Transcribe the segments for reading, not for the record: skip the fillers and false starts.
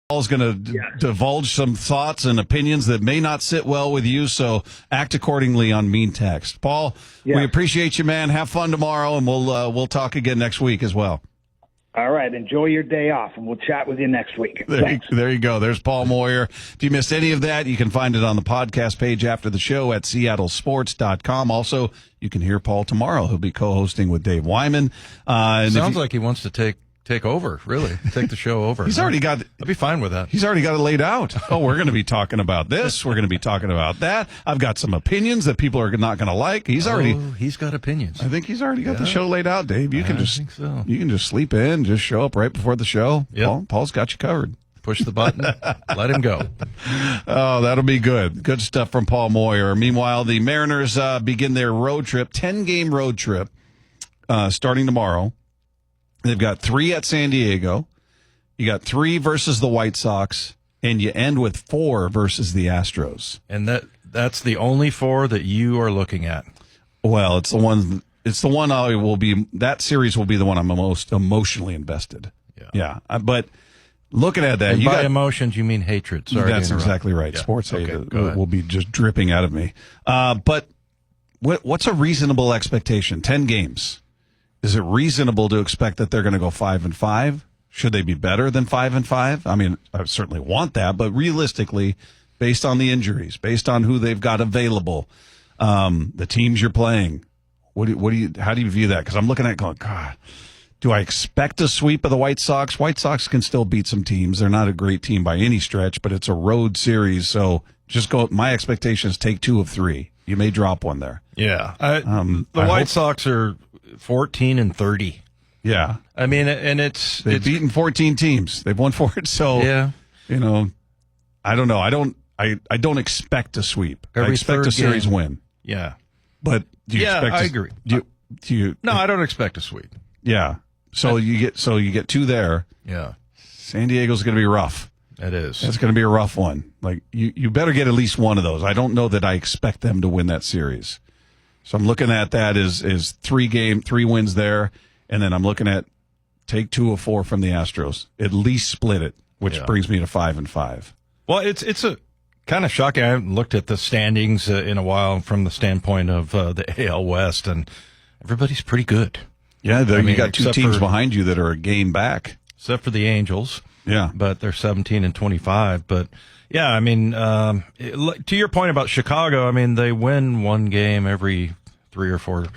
Paul's going to divulge some thoughts and opinions that may not sit well with you, so act accordingly on mean text. Paul, we appreciate you, man. Have fun tomorrow, and we'll talk again next week as well. All right. Enjoy your day off, and we'll chat with you next week. There you go. There's Paul Moyer. If you missed any of that, you can find it on the podcast page after the show at seattlesports.com. Also, you can hear Paul tomorrow. He'll be co-hosting with Dave Wyman. Sounds like he wants to take over, really. Take the show over. I'd be fine with that. He's already got it laid out. Oh, we're going to be talking about this. We're going to be talking about that. I've got some opinions that people are not going to like. He's got opinions. I think he's already got the show laid out, Dave. You can just sleep in, just show up right before the show. Yep. Paul's got you covered. Push the button, let him go. Oh, that'll be good. Good stuff from Paul Moyer. Meanwhile, the Mariners begin their road trip, 10-game road trip, starting tomorrow. They've got 3 at San Diego. You got 3 versus the White Sox, and you end with 4 versus the Astros. And that's the only 4 that you are looking at. Well, it's the one that series will be the one I'm most emotionally invested. Yeah. But looking at that, and by emotions you mean hatred. Sorry, that's exactly right. Yeah. Sports hate will be just dripping out of me. But what's a reasonable expectation? 10 games. Is it reasonable to expect that they're going to go 5-5? Should they be better than 5-5? I mean, I certainly want that, but realistically, based on the injuries, based on who they've got available, the teams you're playing, how do you view that? Because I'm looking at it going, God, do I expect a sweep of the White Sox? White Sox can still beat some teams. They're not a great team by any stretch, but it's a road series, so just go. My expectation is take 2 of 3. You may drop one there. Yeah, the White Sox are 14-30. Yeah, I mean, and they've beaten 14 teams. They've won 4. So I don't know. I don't expect a sweep. I expect a series win. Yeah, but do you expect? I agree. No, I don't expect a sweep. Yeah. So you get 2 there. Yeah. San Diego's going to be rough. It is. It's going to be a rough one. Like you better get at least one of those. I don't know that I expect them to win that series. So I'm looking at that as 3 wins there, and then I'm looking at take 2 of 4 from the Astros. At least split it, which brings me to 5-5. Well, it's a kind of shocking. I haven't looked at the standings in a while from the standpoint of the AL West, and everybody's pretty good. Yeah, you got 2 teams behind you that are a game back. Except for the Angels. Yeah. But they're 17-25. But, yeah, I mean, to your point about Chicago, I mean, they win 1 game every 3 or 4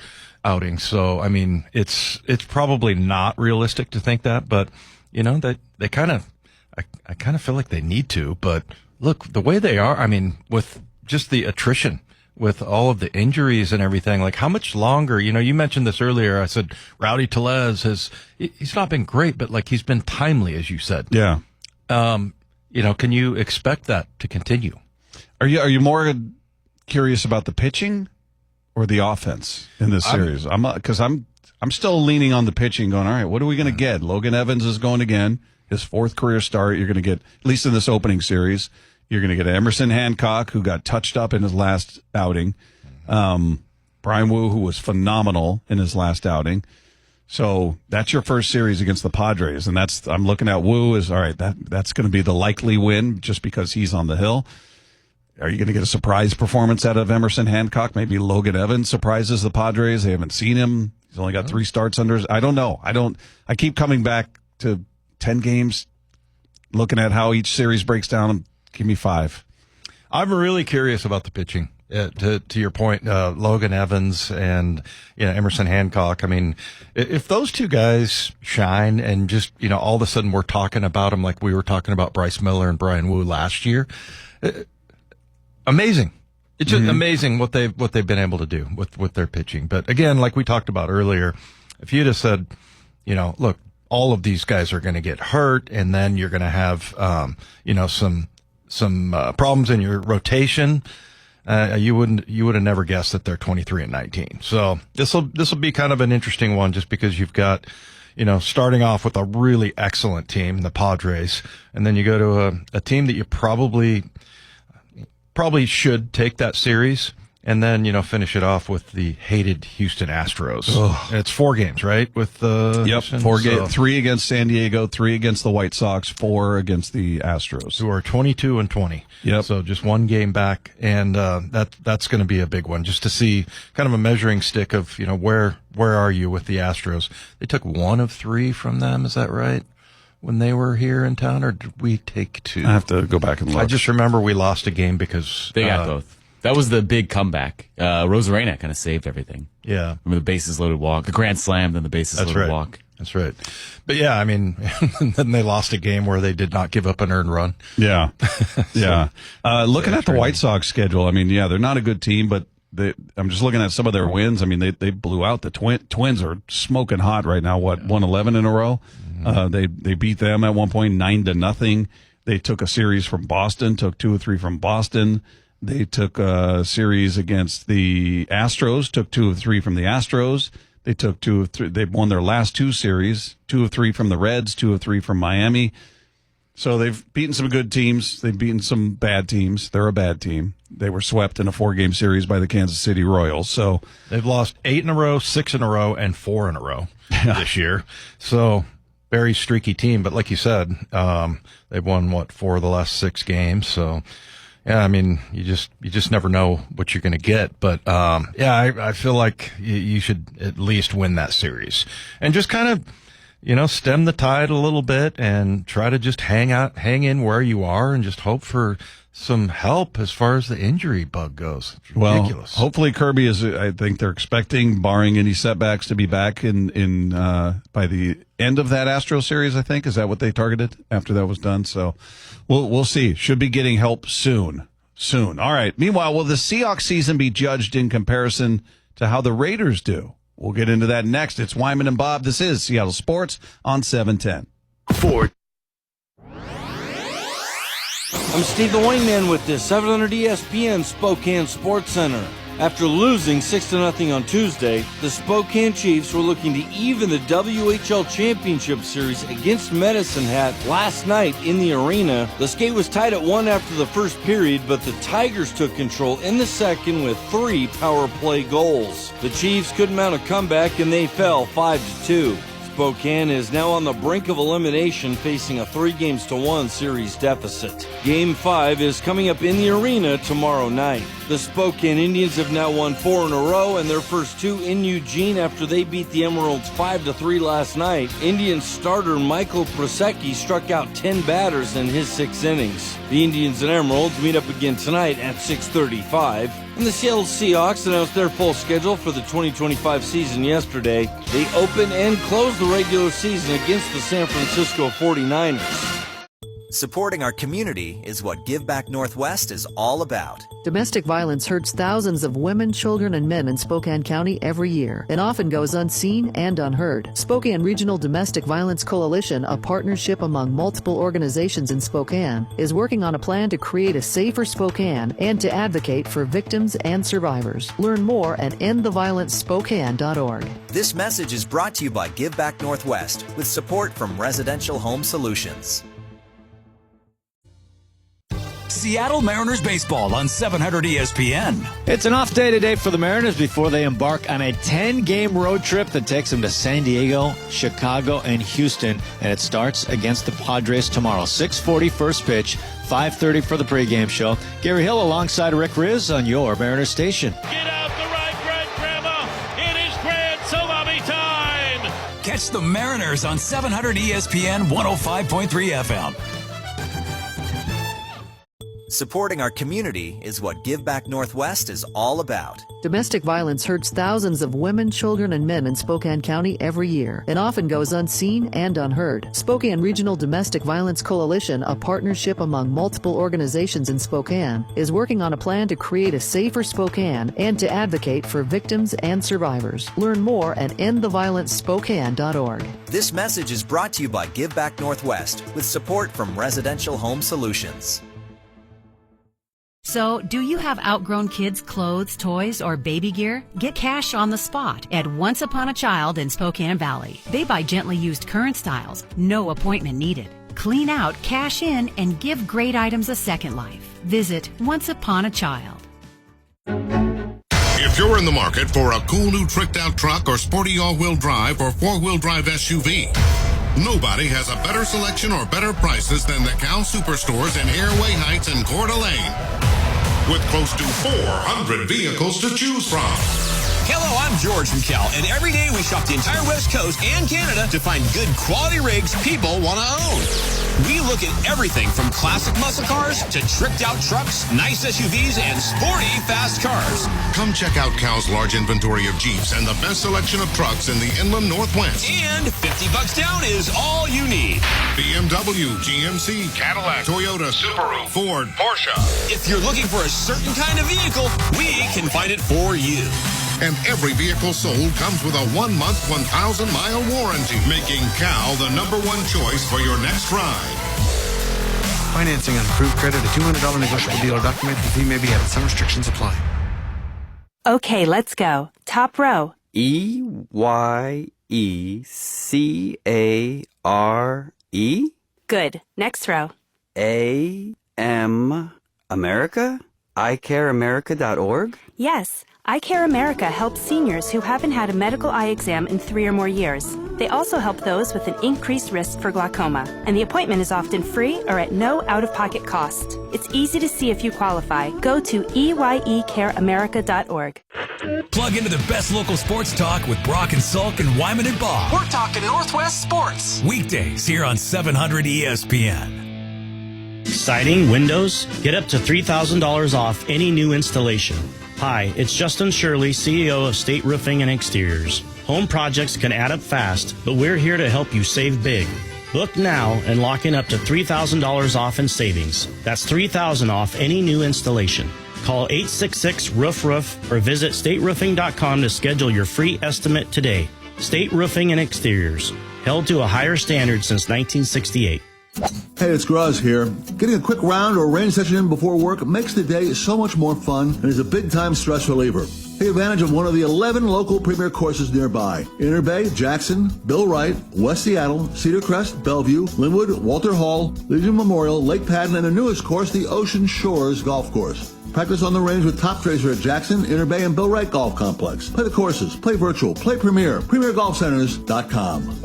outings. So, I mean, it's probably not realistic to think that. But, they kind of – I kind of feel like they need to. But, look, the way they are, I mean, with just the attrition – with all of the injuries and everything, like how much longer, you mentioned this earlier. I said, Rowdy Tellez he's not been great, but like he's been timely, as you said. Yeah. Can you expect that to continue? Are you more curious about the pitching or the offense in this series? I'm still leaning on the pitching going, all right, what are we going to get? Logan Evans is going again, his 4th career start. You're going to get, at least in this opening series, you're going to get Emerson Hancock, who got touched up in his last outing. Brian Wu, who was phenomenal in his last outing. So that's your first series against the Padres. And I'm looking at Wu as, all right, that's going to be the likely win just because he's on the hill. Are you going to get a surprise performance out of Emerson Hancock? Maybe Logan Evans surprises the Padres. They haven't seen him. He's only got 3 starts under his. I don't know. I keep coming back to 10 games, looking at how each series breaks down. Give me 5. I'm really curious about the pitching. To your point, Logan Evans and Emerson Hancock. I mean, if those 2 guys shine and just all of a sudden we're talking about them like we were talking about Bryce Miller and Brian Wu last year, amazing. It's just amazing what they've been able to do with their pitching. But again, like we talked about earlier, if you'd have said, look, all of these guys are going to get hurt, and then you're going to have some problems in your rotation. You would have never guessed that they're 23-19. So this will be kind of an interesting one, just because you've got, starting off with a really excellent team, the Padres, and then you go to a team that you probably should take that series, and then, finish it off with the hated Houston Astros. And it's 4 games, right? With Houston? 4 games, 3 against San Diego, 3 against the White Sox, 4 against the Astros. Who are 22-20. Yep. So just 1 game back, and that's going to be a big one, just to see kind of a measuring stick of, where are you with the Astros? They took 1 of 3 from them, is that right? When they were here in town, or did we take 2? I have to go back and look. I just remember we lost a game because they got both. That was the big comeback. Rosarena kind of saved everything. Yeah. Remember the bases loaded walk, the grand slam, then the bases loaded walk. That's right. But yeah, I mean, then they lost a game where they did not give up an earned run. Yeah. Yeah. Looking at the White Sox schedule, I mean, yeah, they're not a good team, but I'm just looking at some of their wins. I mean, they blew out the Twins are smoking hot right now. What, 111 in a row? They beat them at one point 9-0. They took a series from Boston, took 2 or 3 from Boston. They took a series against the Astros, took 2 of 3 from the Astros. They took 2 of 3. They won their last 2 series, 2 of 3 from the Reds, 2 of 3 from Miami. So they've beaten some good teams. They've beaten some bad teams. They're a bad team. They were swept in a 4-game series by the Kansas City Royals. So they've lost 8 in a row, 6 in a row, and 4 in a row this year. So very streaky team. But like you said, they've won 4 of the last 6 games. So yeah, I mean, you just never know what you're going to get. But yeah, I feel like you should at least win that series and just kind of, stem the tide a little bit and try to just hang in where you are and just hope for some help as far as the injury bug goes. It's ridiculous. Well, hopefully Kirby I think they're expecting, barring any setbacks, to be back in by the end of that Astro series, I think. Is that what they targeted after that was done? So we'll see. Should be getting help soon. All right. Meanwhile, will the Seahawks season be judged in comparison to how the Raiders do? We'll get into that next. It's Wyman and Bob. This is Seattle Sports on 710. I'm Steve the Wingman with the 700 ESPN Spokane Sports Center. After losing 6-0 on Tuesday, the Spokane Chiefs were looking to even the WHL Championship Series against Medicine Hat last night in the arena. The skate was tied at 1 after the first period, but the Tigers took control in the second with 3 power play goals. The Chiefs couldn't mount a comeback and they fell 5-2. Spokane is now on the brink of elimination, facing a 3-1 series deficit. Game 5 is coming up in the arena tomorrow night. The Spokane Indians have now won 4 in a row, and their first 2 in Eugene after they beat the Emeralds 5-3 last night. Indians starter Michael Prosecki struck out 10 batters in his 6 innings. The Indians and Emeralds meet up again tonight at 6:35. And the Seattle Seahawks announced their full schedule for the 2025 season yesterday. They open and close the regular season against the San Francisco 49ers. Supporting our community is what Give Back Northwest is all about. Domestic violence hurts thousands of women, children, and men in Spokane County every year and often goes unseen and unheard. Spokane Regional Domestic Violence Coalition, a partnership among multiple organizations in Spokane, is working on a plan to create a safer Spokane and to advocate for victims and survivors. Learn more at endtheviolencespokane.org. This message is brought to you by Give Back Northwest with support from Residential Home Solutions. Seattle Mariners baseball on 700 ESPN. It's an off day today for the Mariners before they embark on a 10-game road trip that takes them to San Diego, Chicago, and Houston. And it starts against the Padres tomorrow. 6:40 first pitch, 5:30 for the pregame show. Gary Hill alongside Rick Riz on your Mariners station. Get out the right, Grand Grandma. It is Grand Salami time. Catch the Mariners on 700 ESPN 105.3 FM. Supporting our community is what Give Back Northwest is all about. Domestic violence hurts thousands of women, children, and men in Spokane County every year and often goes unseen and unheard. Spokane Regional Domestic Violence Coalition, a partnership among multiple organizations in Spokane, is working on a plan to create a safer Spokane and to advocate for victims and survivors. Learn more at endtheviolencespokane.org. This message is brought to you by Give Back Northwest with support from Residential Home Solutions. So, do you have outgrown kids' clothes, toys, or baby gear? Get cash on the spot at Once Upon a Child in Spokane Valley. They buy gently used current styles, no appointment needed. Clean out, cash in, and give great items a second life. Visit Once Upon a Child. If you're in the market for a cool new tricked-out truck or sporty all-wheel drive or four-wheel drive SUV, nobody has a better selection or better prices than the Cal Superstores in Airway Heights and Coeur d'Alene, with close to 400 vehicles to choose from. Hello, I'm George from Cal, and every day we shop the entire West Coast and Canada to find good quality rigs people want to own. We look at everything from classic muscle cars to tricked-out trucks, nice SUVs, and sporty fast cars. Come check out Cal's large inventory of Jeeps and the best selection of trucks in the Inland Northwest. And $50 down is all you need. BMW, GMC, Cadillac, Toyota, Subaru, Ford, Porsche. If you're looking for a certain kind of vehicle, we can find it for you. And every vehicle sold comes with a 1-month, 1,000-mile warranty, making Cal the #1 choice for your next ride. Financing on approved credit, a $200 negotiable dealer document. The fee may be added. Some restrictions apply. Okay, let's go. Top row. EYECARE? Good. Next row. AM America? iCareAmerica.org? Yes. Eye Care America helps seniors who haven't had a medical eye exam in 3 or more years. They also help those with an increased risk for glaucoma, and the appointment is often free or at no out-of-pocket cost. It's easy to see if you qualify. Go to EYECareAmerica.org. Plug into the best local sports talk with Brock and Sulk and Wyman and Bob. We're talking Northwest sports. Weekdays here on 700 ESPN. Siding, windows, get up to $3,000 off any new installation. Hi, it's Justin Shirley, CEO of State Roofing and Exteriors. Home projects can add up fast, but we're here to help you save big. Book now and lock in up to $3,000 off in savings. That's $3,000 off any new installation. Call 866-ROOF-ROOF or visit stateroofing.com to schedule your free estimate today. State Roofing and Exteriors, held to a higher standard since 1968. Hey, it's Graz here. Getting a quick round or range session in before work makes the day so much more fun and is a big-time stress reliever. Take advantage of one of the 11 local premier courses nearby. Inner Bay, Jackson, Bill Wright, West Seattle, Cedar Crest, Bellevue, Linwood, Walter Hall, Legion Memorial, Lake Padden, and the newest course, the Ocean Shores Golf Course. Practice on the range with Top Tracer at Jackson, Inner Bay, and Bill Wright Golf Complex. Play the courses, play virtual, play premier, premiergolfcenters.com.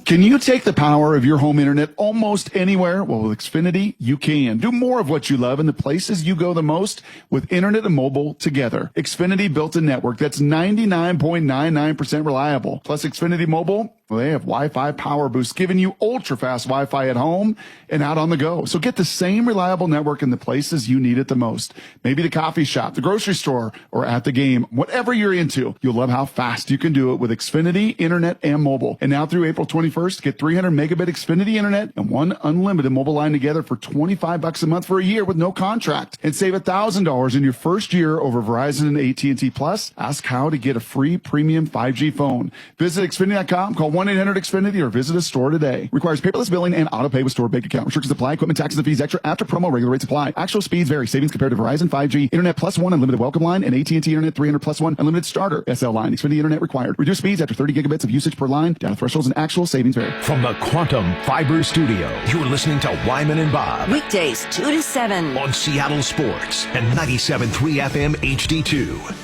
Can you take the power of your home internet almost anywhere? Well, with Xfinity, you can. Do more of what you love in the places you go the most with internet and mobile together. Xfinity built a network that's 99.99% reliable. Plus, Xfinity Mobile, well, they have Wi-Fi power boost, giving you ultra-fast Wi-Fi at home and out on the go. So get the same reliable network in the places you need it the most. Maybe the coffee shop, the grocery store, or at the game. Whatever you're into, you'll love how fast you can do it with Xfinity, internet, and mobile. And now through April 21st, get 300 megabit Xfinity internet and one unlimited mobile line together for $25 a month for a year with no contract. And save $1,000 in your first year over Verizon and AT&T Plus. Ask how to get a free premium 5G phone. Visit Xfinity.com, call 1-800-XFINITY or visit a store today. Requires paperless billing and auto pay with store bank account. Restrictions apply. Equipment, taxes, and fees extra after promo. Regular rates apply. Actual speeds vary. Savings compared to Verizon 5G, Internet Plus One Unlimited Welcome Line, and AT&T Internet 300 Plus One Unlimited Starter SL line. Xfinity Internet required. Reduced speeds after 30 gigabits of usage per line. Data thresholds and actual savings vary. From the Quantum Fiber Studio, you're listening to Wyman and Bob. Weekdays 2 to 7 on Seattle Sports and 97.3 FM HD2.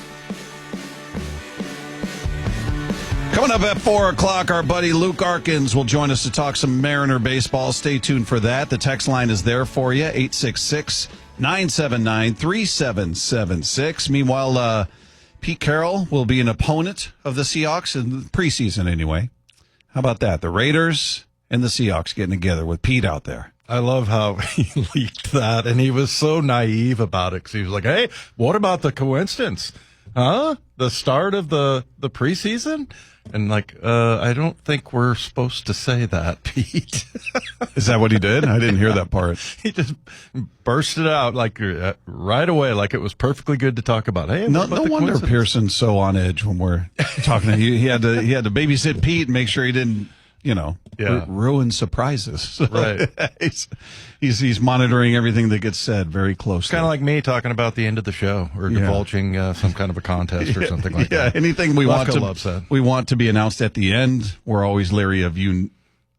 Coming up at 4 o'clock, our buddy Luke Arkins will join us to talk some Mariner baseball. Stay tuned for that. The text line is there for you, 866-979-3776. Meanwhile, Pete Carroll will be an opponent of the Seahawks in the preseason anyway. How about that? The Raiders and the Seahawks getting together with Pete out there. I love how he leaked that, and he was so naive about it because he was like, hey, what about the coincidence? Huh? The start of the preseason? And like, I don't think we're supposed to say that, Pete. Is that what he did? I didn't hear that part. He just bursted out like right away, like it was perfectly good to talk about. Hey, no wonder Pearson's so on edge when we're talking to you. He had to babysit Pete and make sure he didn't, ruin surprises. So right. He's monitoring everything that gets said very closely. Kind of like me talking about the end of the show or divulging some kind of a contest or something like that. Yeah, anything we want to be announced at the end, we're always leery of you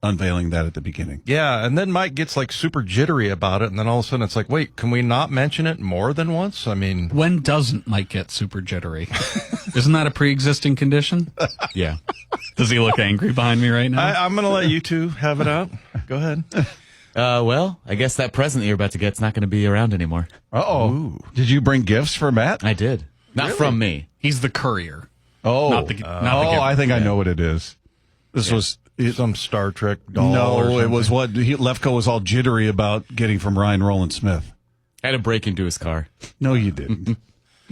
unveiling that at the beginning. Yeah, and then Mike gets like super jittery about it, and then all of a sudden it's like, wait, can we not mention it more than once? I mean, when doesn't Mike get super jittery? Isn't that a pre-existing condition? Yeah. Does he look angry behind me right now? I'm going to let you two have it out. Go ahead. Well, I guess that present you're about to get's not going to be around anymore. Uh-oh. Did you bring gifts for Matt? I did. Not from me. He's the courier. Oh, not the giver. I think I know what it is. This was some Star Trek doll. No, it was what Lefko was all jittery about getting from Ryan Roland Smith. I had to break into his car. No, you didn't.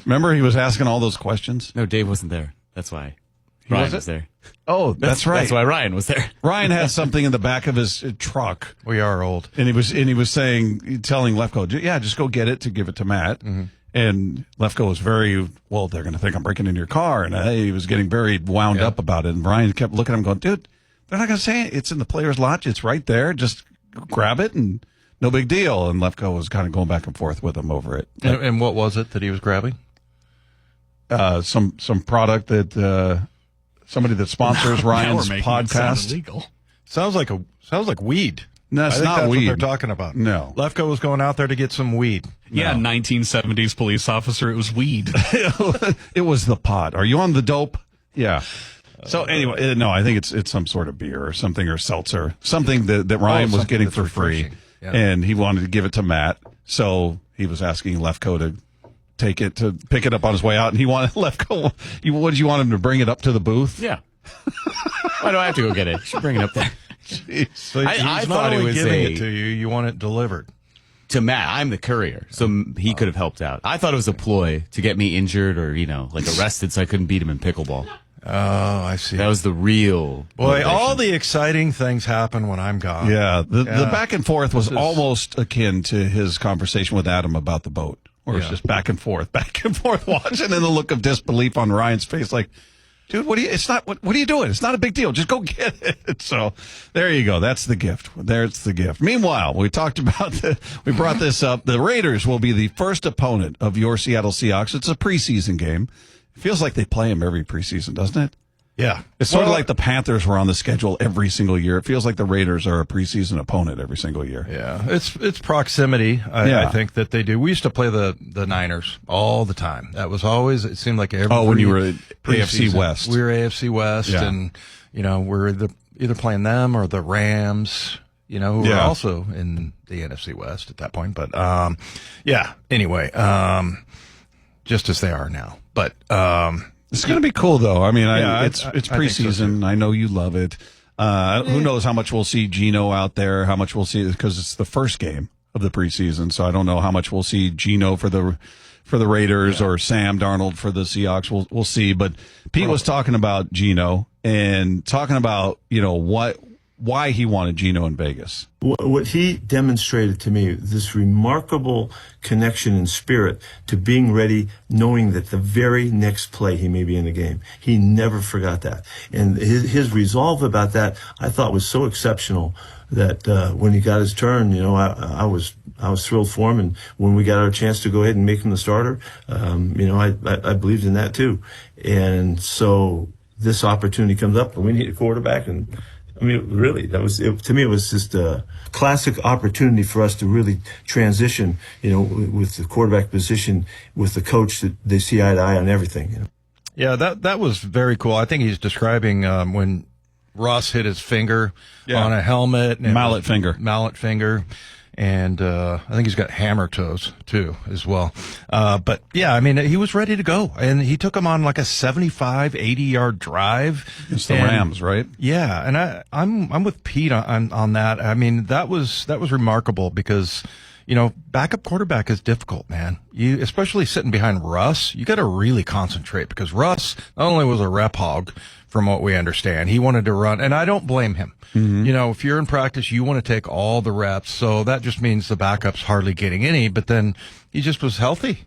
Remember, he was asking all those questions? No, Dave wasn't there. That's why. Ryan was there. Oh, that's right. That's why Ryan was there. Ryan had something in the back of his truck. We are old. And he was telling Lefko, yeah, just go get it to give it to Matt. Mm-hmm. And Lefko was very, well, they're going to think I'm breaking into your car. And he was getting very wound up about it. And Ryan kept looking at him going, dude, they're not going to say it. It's in the player's lodge. It's right there. Just grab it and no big deal. And Lefko was kind of going back and forth with him over it. And what was it that he was grabbing? Some product that somebody that sponsors Ryan's podcast. Illegal. Sounds like weed. No, it's not that's weed. What they're talking about. No, Lefko was going out there to get some weed. Yeah, 1970s police officer. It was weed. It was the pot. Are you on the dope? Yeah. So anyway, no, I think it's some sort of beer or something, or seltzer, something that Ryan was getting for free, and he wanted to give it to Matt. So he was asking Lefko to pick it up on his way out, and he wanted Lefko. What did you want him to bring it up to the booth? Yeah. Why do I have to go get it? You should bring it up there. So I thought it was giving it to you. You want it delivered to Matt. I'm the courier, so he could have helped out. I thought it was a ploy to get me injured or like arrested, so I couldn't beat him in pickleball. Oh, I see. That was the real boy. All the exciting things happen when I'm gone. Yeah, the back and forth was almost akin to his conversation with Adam about the boat, where it's just back and forth watching, and the look of disbelief on Ryan's face, like, dude, what are you doing? It's not a big deal. Just go get it. So there you go. That's the gift. There's the gift. Meanwhile, we brought this up. The Raiders will be the first opponent of your Seattle Seahawks. It's a preseason game. It feels like they play them every preseason, doesn't it? Yeah. It's sort of like the Panthers were on the schedule every single year. It feels like the Raiders are a preseason opponent every single year. Yeah. It's proximity, I think, that they do. We used to play the Niners all the time. That was always, it seemed like every when you were AFC West. We were AFC West, and, we're either playing them or the Rams, who were also in the NFC West at that point. But, anyway, just as they are now. But, it's going to be cool, though. I mean, it's preseason. I know you love it. Who knows how much we'll see Geno out there, how much we'll see, because it's the first game of the preseason. So I don't know how much we'll see Geno for the Raiders or Sam Darnold for the Seahawks. We'll see. But Pete was talking about Geno and talking about, why he wanted Geno in Vegas. What he demonstrated to me, this remarkable connection and spirit to being ready, knowing that the very next play he may be in the game. He never forgot that. And his resolve about that, I thought, was so exceptional that when he got his turn, I was thrilled for him. And when we got our chance to go ahead and make him the starter, I believed in that too. And so this opportunity comes up, and we need a quarterback. And I mean, really, to me, it was just a classic opportunity for us to really transition, with the quarterback position, with the coach that they see eye to eye on everything. Yeah, that was very cool. I think he's describing when Russ hit his finger on a helmet. And mallet finger. And I think he's got hammer toes, too, as well. But, yeah, I mean, he was ready to go. And he took him on like a 75, 80-yard drive. It's the Rams, right? Yeah, and I'm with Pete on that. I mean, that was remarkable because, backup quarterback is difficult, man. You, especially sitting behind Russ, you got to really concentrate because Russ not only was a rep hog, from what we understand, he wanted to run, and I don't blame him. Mm-hmm. If you're in practice, you want to take all the reps, so that just means the backup's hardly getting any, but then he just was healthy,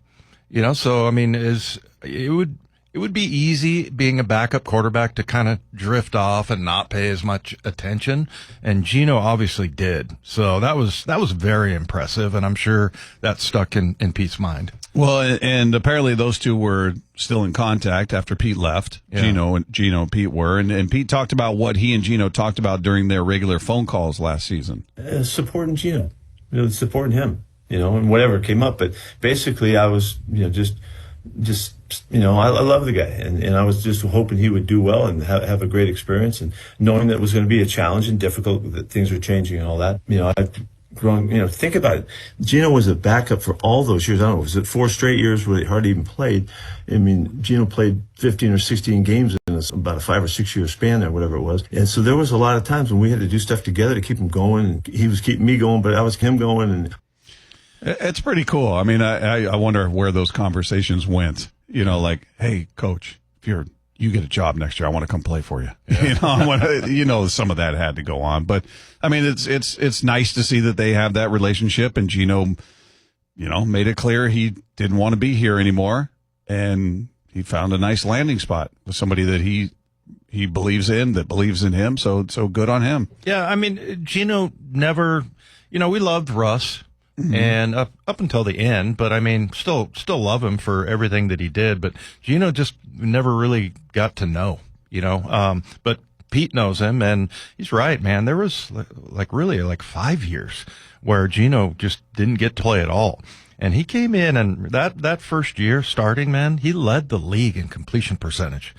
so I mean, it would be easy being a backup quarterback to kind of drift off and not pay as much attention, and Geno obviously did, so that was very impressive, and I'm sure that stuck in Pete's mind. Well, and apparently those two were still in contact after Pete left. Yeah. Gino and Pete were. And Pete talked about what he and Gino talked about during their regular phone calls last season. Supporting Gino, supporting him, and whatever came up. But basically, I was, just I love the guy, and I was just hoping he would do well and have a great experience, and knowing that it was going to be a challenge and difficult, that things were changing and all that. I've grown, think about it. Gino was a backup for all those years. I don't know, was it 4 straight years where he hardly even played? I mean, Gino played 15 or 16 games in about a 5 or 6 year span there, whatever it was. And so there was a lot of times when we had to do stuff together to keep him going, and he was keeping me going, but I was him going. And it's pretty cool. I mean, I wonder where those conversations went. Like, hey, coach, if you get a job next year, I want to come play for you. Yeah. Some of that had to go on, but I mean, it's nice to see that they have that relationship, and Gino, made it clear he didn't want to be here anymore, and he found a nice landing spot with somebody that he believes in, that believes in him. So good on him. Yeah. I mean, Gino never, we loved Russ. Mm-hmm. And up until the end, but I mean, still love him for everything that he did. But Gino just never really got to know, But Pete knows him, and he's right, man. There was really 5 years where Gino just didn't get to play at all. And he came in, and that first year starting, man, he led the league in completion percentage.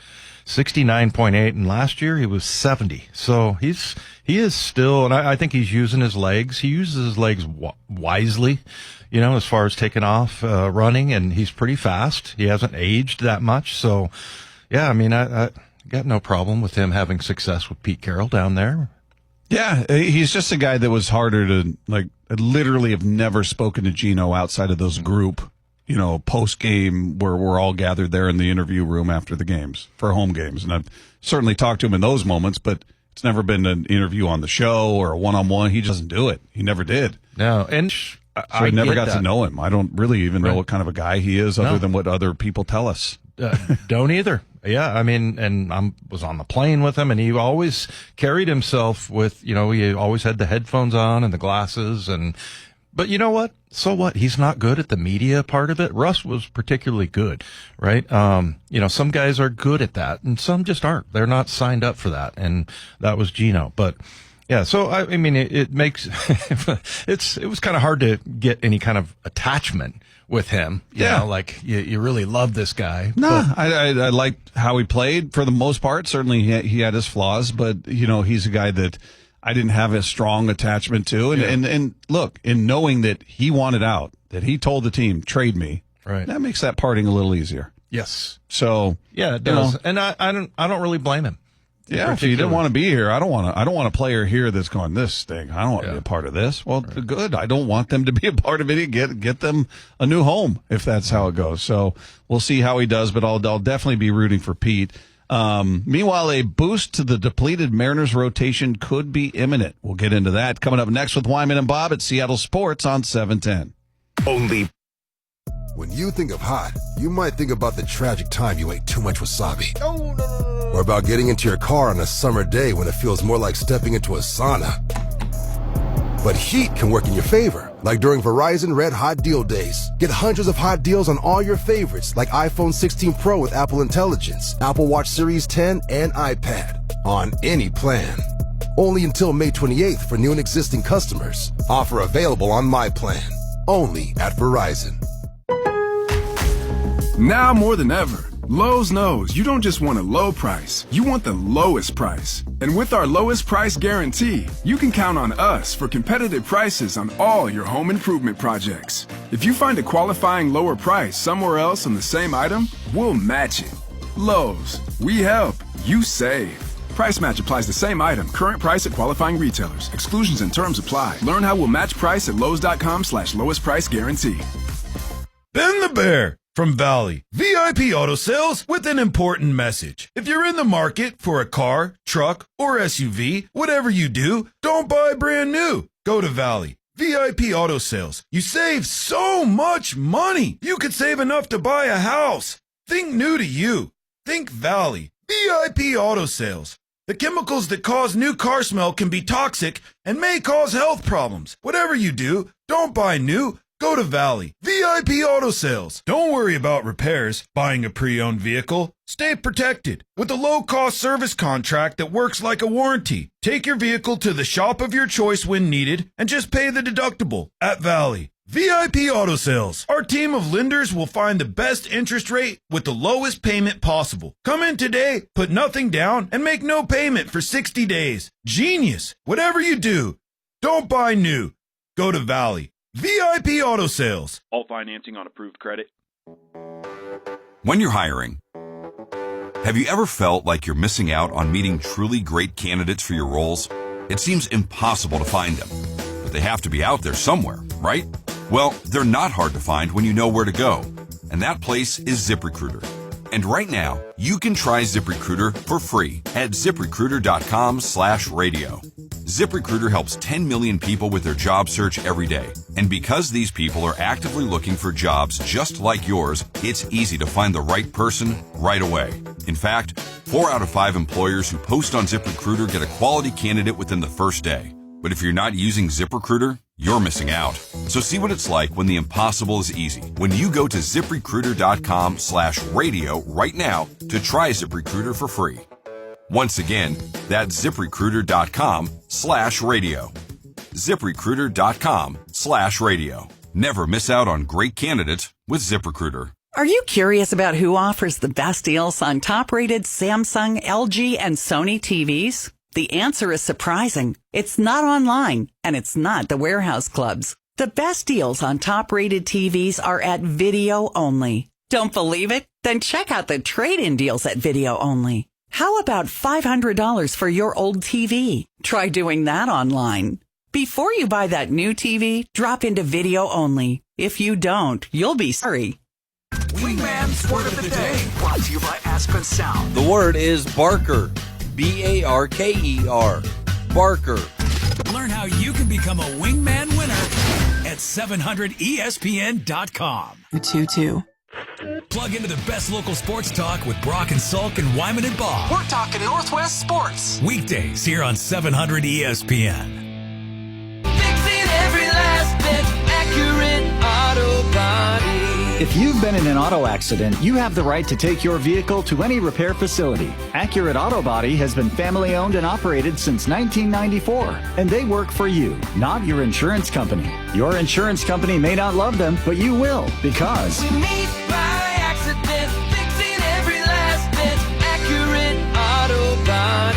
69.8, and last year he was 70. So he is still, and I think he's using his legs. He uses his legs wisely, as far as taking off, running, and he's pretty fast. He hasn't aged that much. So, yeah, I mean, I got no problem with him having success with Pete Carroll down there. Yeah, he's just a guy that was harder to, I literally have never spoken to Gino outside of those group post game where we're all gathered there in the interview room after the games for home games. And I've certainly talked to him in those moments, but it's never been an interview on the show or a one-on-one. He doesn't do it. He never did. No. And I never got to know him. I don't really even know what kind of a guy he is other than what other people tell us. Don't either. Yeah. I mean, and I was on the plane with him, and he always carried himself with, he always had the headphones on and the glasses, but you know what? So what? He's not good at the media part of it. Russ was particularly good, right? Some guys are good at that, and some just aren't. They're not signed up for that, and that was Gino. But yeah, so I mean, it makes it was kind of hard to get any kind of attachment with him. You really love this guy. No, I liked how he played for the most part. Certainly, he had his flaws, but he's a guy that I didn't have a strong attachment to. And look, in knowing that he wanted out, that he told the team, trade me, right, that makes that parting a little easier. Yes. So yeah, it does. And I don't really blame him. Yeah, if you didn't want to be here, I don't want a player here that's going, this thing, I don't want to be a part of this. Well, good. I don't want them to be a part of it. Get them a new home if that's how it goes. So we'll see how he does, but I'll definitely be rooting for Pete. Meanwhile, a boost to the depleted Mariners rotation could be imminent. We'll get into that coming up next with Wyman and Bob at Seattle Sports on 710. Only. When you think of hot, you might think about the tragic time you ate too much wasabi. Or about getting into your car on a summer day when it feels more like stepping into a sauna. But heat can work in your favor, like during Verizon Red Hot Deal Days. Get hundreds of hot deals on all your favorites, like iPhone 16 Pro with Apple Intelligence, Apple Watch Series 10, and iPad, on any plan. Only until May 28th for new and existing customers. Offer available on My Plan. Only at Verizon. Now more than ever, Lowe's knows you don't just want a low price, you want the lowest price. And with our lowest price guarantee, you can count on us for competitive prices on all your home improvement projects. If you find a qualifying lower price somewhere else on the same item, we'll match it. Lowe's, we help, you save. Price match applies the same item, current price at qualifying retailers. Exclusions and terms apply. Learn how we'll match price at Lowe's.com/lowest price guarantee. Ben the Bear from Valley, VIP Auto Sales with an important message. If you're in the market for a car, truck, or SUV, whatever you do, don't buy brand new. Go to Valley. VIP Auto Sales. You save so much money. You could save enough to buy a house. Think new to you. Think Valley. VIP Auto Sales. The chemicals that cause new car smell can be toxic and may cause health problems. Whatever you do, don't buy new. Go to Valley, VIP Auto Sales. Don't worry about repairs, buying a pre-owned vehicle. Stay protected with a low-cost service contract that works like a warranty. Take your vehicle to the shop of your choice when needed and just pay the deductible at Valley. VIP Auto Sales. Our team of lenders will find the best interest rate with the lowest payment possible. Come in today, put nothing down, and make no payment for 60 days. Genius. Whatever you do, don't buy new. Go to Valley. VIP Auto Sales. All financing on approved credit. When you're hiring, have you ever felt like you're missing out on meeting truly great candidates for your roles? It seems impossible to find them, but they have to be out there somewhere, right? Well, they're not hard to find when you know where to go, and that place is ZipRecruiter. And right now, you can try ZipRecruiter for free at ZipRecruiter.com/radio. ZipRecruiter helps 10 million people with their job search every day. And because these people are actively looking for jobs just like yours, it's easy to find the right person right away. In fact, 4 out of 5 employers who post on ZipRecruiter get a quality candidate within the first day. But if you're not using ZipRecruiter, you're missing out. So see what it's like when the impossible is easy. When you go to ZipRecruiter.com/radio right now to try ZipRecruiter for free. Once again, that's ZipRecruiter.com/radio. ZipRecruiter.com/radio. Never miss out on great candidates with ZipRecruiter. Are you curious about who offers the best deals on top-rated Samsung, LG, and Sony TVs? The answer is surprising. It's not online, and it's not the warehouse clubs. The best deals on top-rated TVs are at Video Only. Don't believe it? Then check out the trade-in deals at Video Only. How about $500 for your old TV? Try doing that online. Before you buy that new TV, drop into Video Only. If you don't, you'll be sorry. Wingman's Word of the Day, brought to you by Espn Sound. The word is Barker. Barker. Barker. Learn how you can become a Wingman winner at 700ESPN.com. 2-2. Plug into the best local sports talk with Brock and Salk and Wyman and Bob. We're talking Northwest sports. Weekdays here on 700 ESPN. Fixing every last bit, accurate auto body. If you've been in an auto accident, you have the right to take your vehicle to any repair facility. Accurate Auto Body has been family owned and operated since 1994, and they work for you, not your insurance company. Your insurance company may not love them, but you will, because We meet by accident, fixing every last bit, accurate auto body.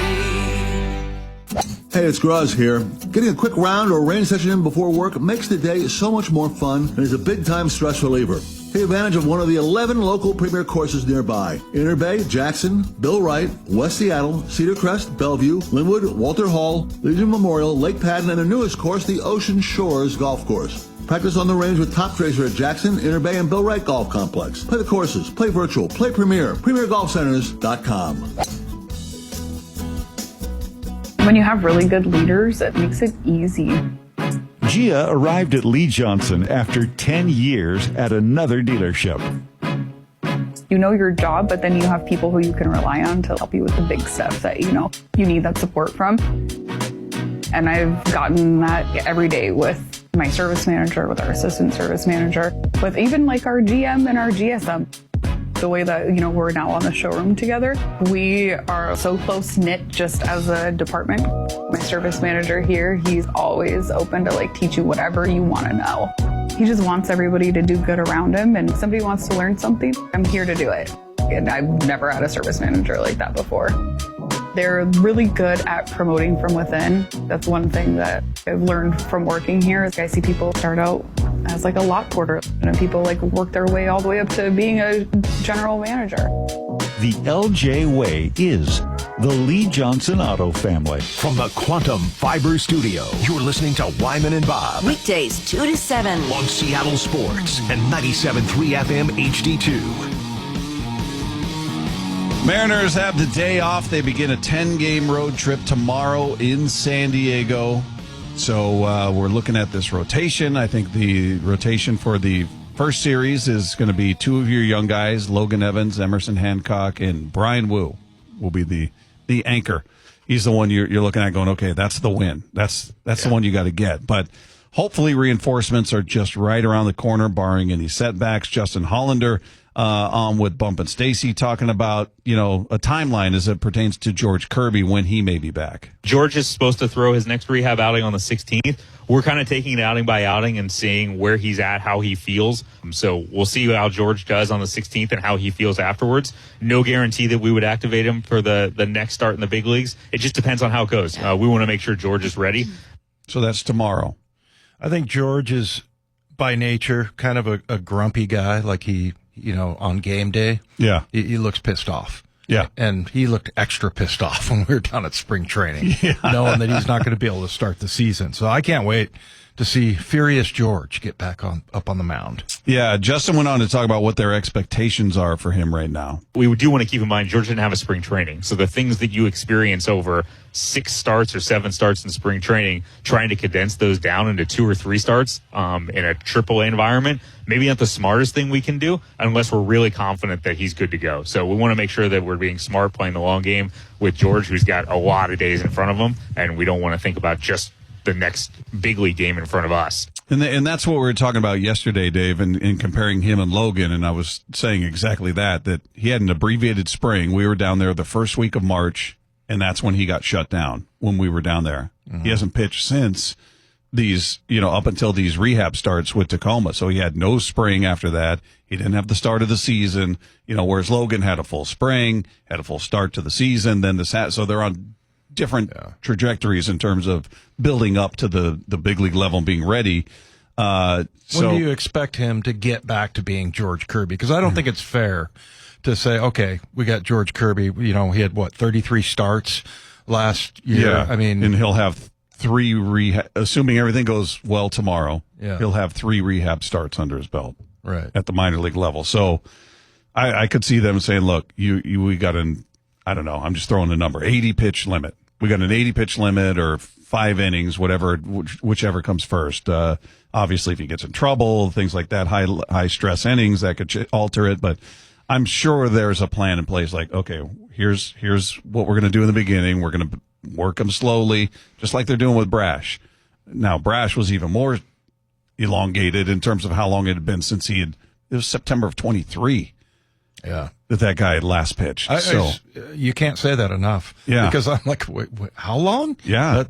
Hey, it's Graz here. Getting a quick round or rain session in before work makes the day so much more fun and is a big-time stress reliever. Take advantage of one of the 11 local premier courses nearby. Inner Bay, Jackson, Bill Wright, West Seattle, Cedar Crest, Bellevue, Linwood, Walter Hall, Legion Memorial, Lake Padden, and the newest course, the Ocean Shores Golf Course. Practice on the range with Top Tracer at Jackson, Inner Bay, and Bill Wright Golf Complex. Play the courses, play virtual, play premier, premiergolfcenters.com. When you have really good leaders, it makes it easy. Gia arrived at Lee Johnson after 10 years at another dealership. You know your job, but then you have people who you can rely on to help you with the big stuff that you need that support from. And I've gotten that every day with my service manager, with our assistant service manager, with even like our GM and our GSM. The way that, we're now on the showroom together, we are so close-knit just as a department. My service manager here, he's always open to teach you whatever you want to know. He just wants everybody to do good around him, and if somebody wants to learn something, I'm here to do it. And I've never had a service manager like that before. They're really good at promoting from within. That's one thing that I've learned from working here. Is I see people start out as a lot porter, and people work their way all the way up to being a general manager. The LJ way is the Lee Johnson Auto family. From the Quantum Fiber Studio, you're listening to Wyman and Bob. Weekdays 2 to 7 on Seattle Sports and 97.3 FM HD2. Mariners have the day off. They begin a 10-game road trip tomorrow in San Diego. So we're looking at this rotation. I think the rotation for the first series is going to be 2 of your young guys, Logan Evans, Emerson Hancock, and Brian Wu will be the anchor. He's the one you're looking at going, okay, that's the win. That's the one you got to get. But hopefully reinforcements are just right around the corner, barring any setbacks. Justin Hollander on with Bump and Stacy talking about, a timeline as it pertains to George Kirby when he may be back. George is supposed to throw his next rehab outing on the 16th. We're kind of taking it outing by outing and seeing where he's at, how he feels. So we'll see how George does on the 16th and how he feels afterwards. No guarantee that we would activate him for the next start in the big leagues. It just depends on how it goes. We want to make sure George is ready. So that's tomorrow. I think George is by nature kind of a grumpy guy, like he, on game day. Yeah. He looks pissed off. Yeah. And he looked extra pissed off when we were down at spring training, knowing that he's not going to be able to start the season. So I can't wait to see Furious George get back up on the mound. Yeah, Justin went on to talk about what their expectations are for him right now. We do want to keep in mind George didn't have a spring training. So the things that you experience over 6 starts or 7 starts in spring training, trying to condense those down into 2 or 3 starts in a AAA environment, maybe not the smartest thing we can do unless we're really confident that he's good to go. So we want to make sure that we're being smart, playing the long game with George, who's got a lot of days in front of him, and we don't want to think about just the next big league game in front of us. And that's what we were talking about yesterday, Dave, in comparing him and Logan, and I was saying exactly that he had an abbreviated spring. We were down there the first week of March, and that's when he got shut down when we were down there. Mm-hmm. He hasn't pitched since these, up until these rehab starts with Tacoma. So he had no spring after that. He didn't have the start of the season, whereas Logan had a full spring, had a full start to the season, then so they're on different trajectories in terms of building up to the big league level and being ready. When do you expect him to get back to being George Kirby? Because I don't think it's fair to say, okay, we got George Kirby. He had 33 starts last year. Yeah, I mean, and he'll have 3 rehab, assuming everything goes well tomorrow. Yeah. He'll have 3 rehab starts under his belt, right, at the minor league level. So I could see them saying, look, we got I don't know, I'm just throwing a number, 80 pitch limit. We got an 80 pitch limit or 5 innings, whichever comes first. Obviously, if he gets in trouble, things like that, high stress innings, that could alter it. But I'm sure there's a plan in place. Like, okay, here's what we're going to do in the beginning. We're going to work him slowly, just like they're doing with Brash. Now, Brash was even more elongated in terms of how long it had been since it was September of 23. Yeah. That guy had last pitched. You can't say that enough. Yeah. Because I'm like, wait, how long? Yeah.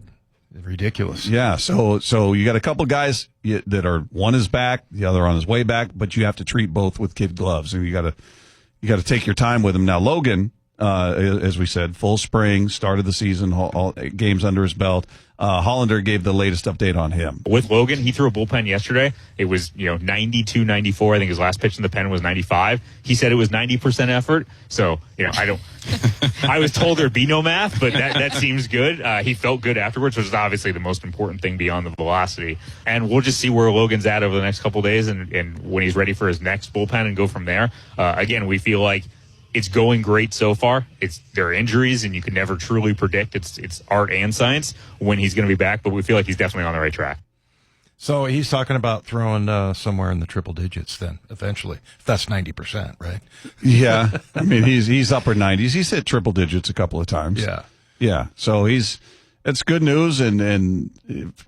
Ridiculous. Yeah. So you got a couple guys that are, one is back, the other on his way back, but you have to treat both with kid gloves, and you got to take your time with him. Now, Logan, as we said, full spring, start of the season, all games under his belt. Hollander gave the latest update on him. With Logan, he threw a bullpen yesterday. It was, 92, 94. I think his last pitch in the pen was 95. He said it was 90% effort. So, I was told there'd be no math, but that seems good. He felt good afterwards, which is obviously the most important thing beyond the velocity. And we'll just see where Logan's at over the next couple of days and when he's ready for his next bullpen and go from there. Again, we feel like it's going great so far. There are injuries, and you can never truly predict. It's art and science when he's going to be back, but we feel like he's definitely on the right track. So he's talking about throwing somewhere in the triple digits then, eventually. If that's 90%, right? Yeah. I mean, he's upper 90s. He's hit triple digits a couple of times. Yeah. Yeah. So it's good news, and